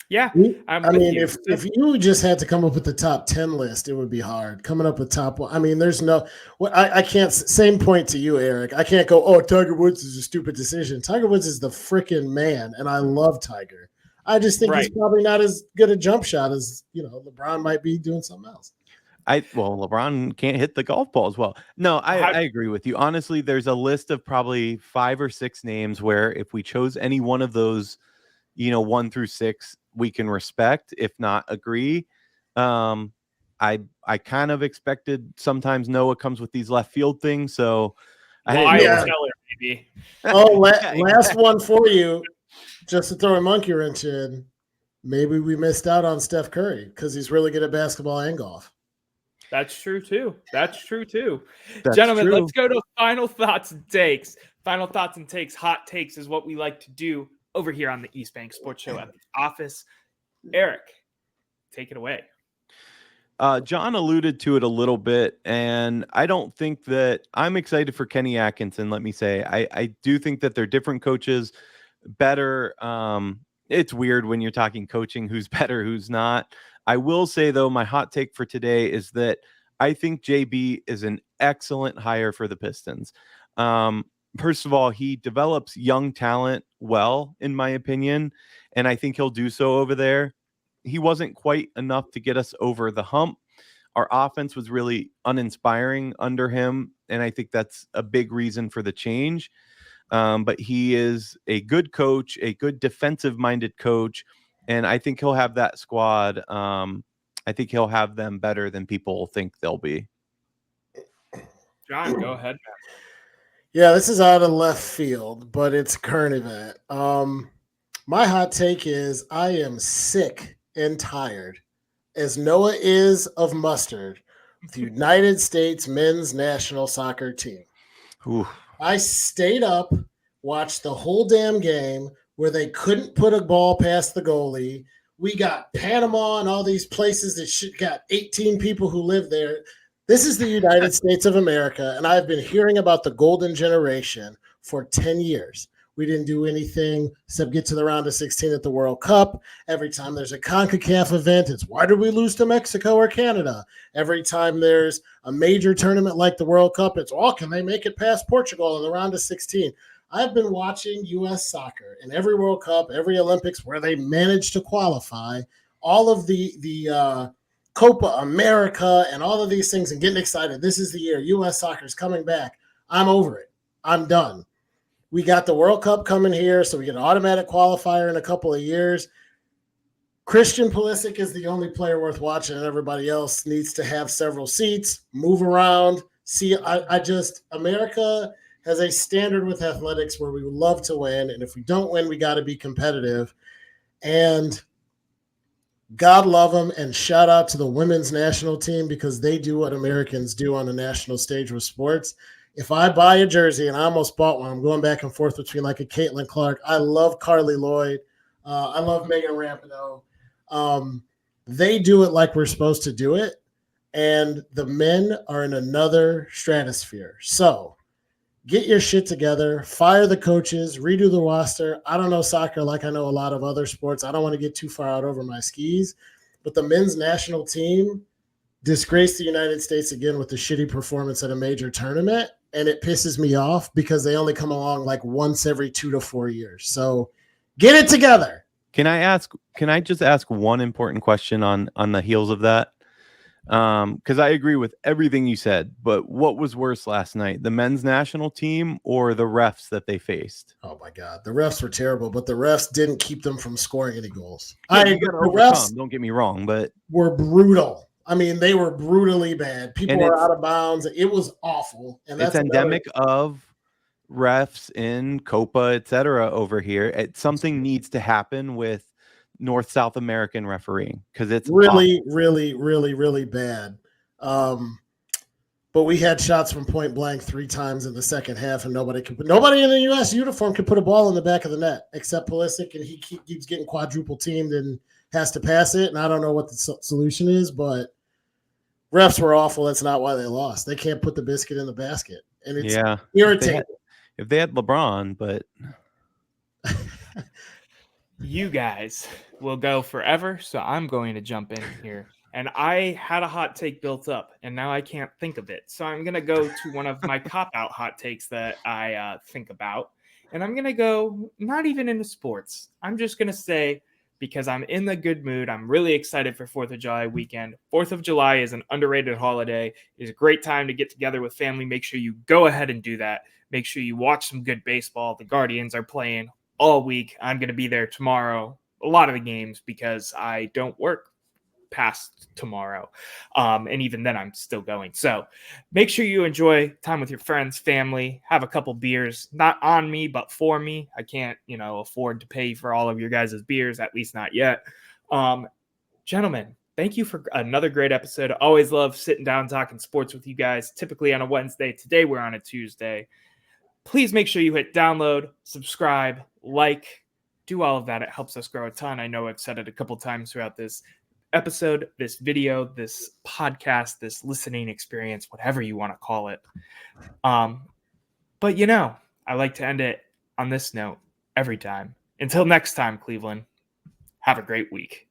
Yeah. I mean, if you just had to come up with the top 10 list, it would be hard. Coming up with top one. I mean, there's no – I can't – same point to you, Eric. I can't go, oh, Tiger Woods is a stupid decision. Tiger Woods is the freaking man, and I love Tiger. I just think he's probably not as good a jump shot as, LeBron might be doing something else. LeBron can't hit the golf ball as well. No, I agree with you. Honestly, there's a list of probably 5 or 6 names where if we chose any one of those, 1 through 6, we can respect, if not agree. I kind of expected sometimes Noah comes with these left field things, so maybe. Last one for you, just to throw a monkey wrench in. Maybe we missed out on Steph Curry because he's really good at basketball and golf. That's true too. Gentlemen, let's go to final thoughts and takes. Final thoughts and takes. Hot takes is what we like to do over here on the East Bank Sports Show at the office. Eric, take it away. John alluded to it a little bit, and I don't think that I'm excited for Kenny Atkinson. Let me say, I do think that they're different coaches, better. It's weird when you're talking coaching, who's better, who's not. I will say, though, my hot take for today is that I think JB is an excellent hire for the Pistons. First of all, he develops young talent well, in my opinion, and I think he'll do so over there. He wasn't quite enough to get us over the hump. Our offense was really uninspiring under him, and I think that's a big reason for the change. But he is a good coach, a good defensive-minded coach, and I think he'll have that squad. I think he'll have them better than people think they'll be. John, go ahead. Yeah, this is out of left field, but it's a current event. My hot take is I am sick and tired, as Noah is of Mustard, with the United States men's national soccer team. Ooh. I stayed up, watched the whole damn game where they couldn't put a ball past the goalie. We got Panama and all these places that got 18 people who live there. This is the United States of America, and I've been hearing about the golden generation for 10 years. We didn't do anything except get to the round of 16 at the World Cup. Every time there's a CONCACAF event, it's why did we lose to Mexico or Canada? Every time there's a major tournament like the World Cup, it's, can they make it past Portugal in the round of 16? I've been watching U.S. soccer in every World Cup, every Olympics where they managed to qualify all of the Copa America and all of these things and getting excited. This is the year. U.S. soccer is coming back. I'm over it. I'm done. We got the World Cup coming here, so we get an automatic qualifier in a couple of years. Christian Pulisic is the only player worth watching, and everybody else needs to have several seats, move around. See, America has a standard with athletics where we would love to win, and if we don't win, we got to be competitive. And God love them, and shout out to the women's national team because they do what Americans do on the national stage with sports. If I buy a jersey, and I almost bought one, I'm going back and forth between like a Caitlin Clark. I love Carly Lloyd. I love Megan Rapinoe. They do it like we're supposed to do it, and the men are in another stratosphere. So get your shit together, fire the coaches, redo the roster. I don't know soccer like I know a lot of other sports. I don't want to get too far out over my skis, but the men's national team disgraced the United States again with the shitty performance at a major tournament, and it pisses me off because they only come along like once every 2 to 4 years. So get it together. Can I just ask one important question on the heels of that? Because I agree with everything you said, but what was worse last night, the men's national team or the refs that they faced? Oh my God, the refs were terrible, but the refs didn't keep them from scoring any goals. Yeah, The refs don't get me wrong, but were brutal. I mean, they were brutally bad. People were out of bounds. It was awful, and that's it's endemic of refs in Copa, etc. over here. Something needs to happen with North South American refereeing because it's really, really, really, really bad. But we had shots from point blank 3 times in the second half, and nobody in the U.S. uniform could put a ball in the back of the net except Pulisic, and he keeps getting quadruple teamed and has to pass it. And I don't know what the solution is, but refs were awful. That's not why they lost. They can't put the biscuit in the basket, and it's irritating. If they had LeBron, but you guys will go forever, so I'm going to jump in here. And I had a hot take built up, and now I can't think of it. So I'm going to go to one of my cop-out hot takes that I think about. And I'm going to go not even into sports. I'm just going to say, because I'm in the good mood, I'm really excited for 4th of July weekend. 4th of July is an underrated holiday. It's a great time to get together with family. Make sure you go ahead and do that. Make sure you watch some good baseball. The Guardians are playing all week. I'm going to be there tomorrow, a lot of the games, because I don't work past tomorrow. And even then I'm still going. So make sure you enjoy time with your friends, family, have a couple beers, not on me, but for me. I can't, afford to pay for all of your guys' beers, at least not yet. Gentlemen, thank you for another great episode. I always love sitting down talking sports with you guys, typically on a Wednesday. Today we're on a Tuesday. Please make sure you hit download, subscribe, like, do all of that. It helps us grow a ton. I know I've said it a couple times throughout this episode, this video, this podcast, this listening experience, whatever you want to call it. But I like to end it on this note every time. Until next time, Cleveland, have a great week.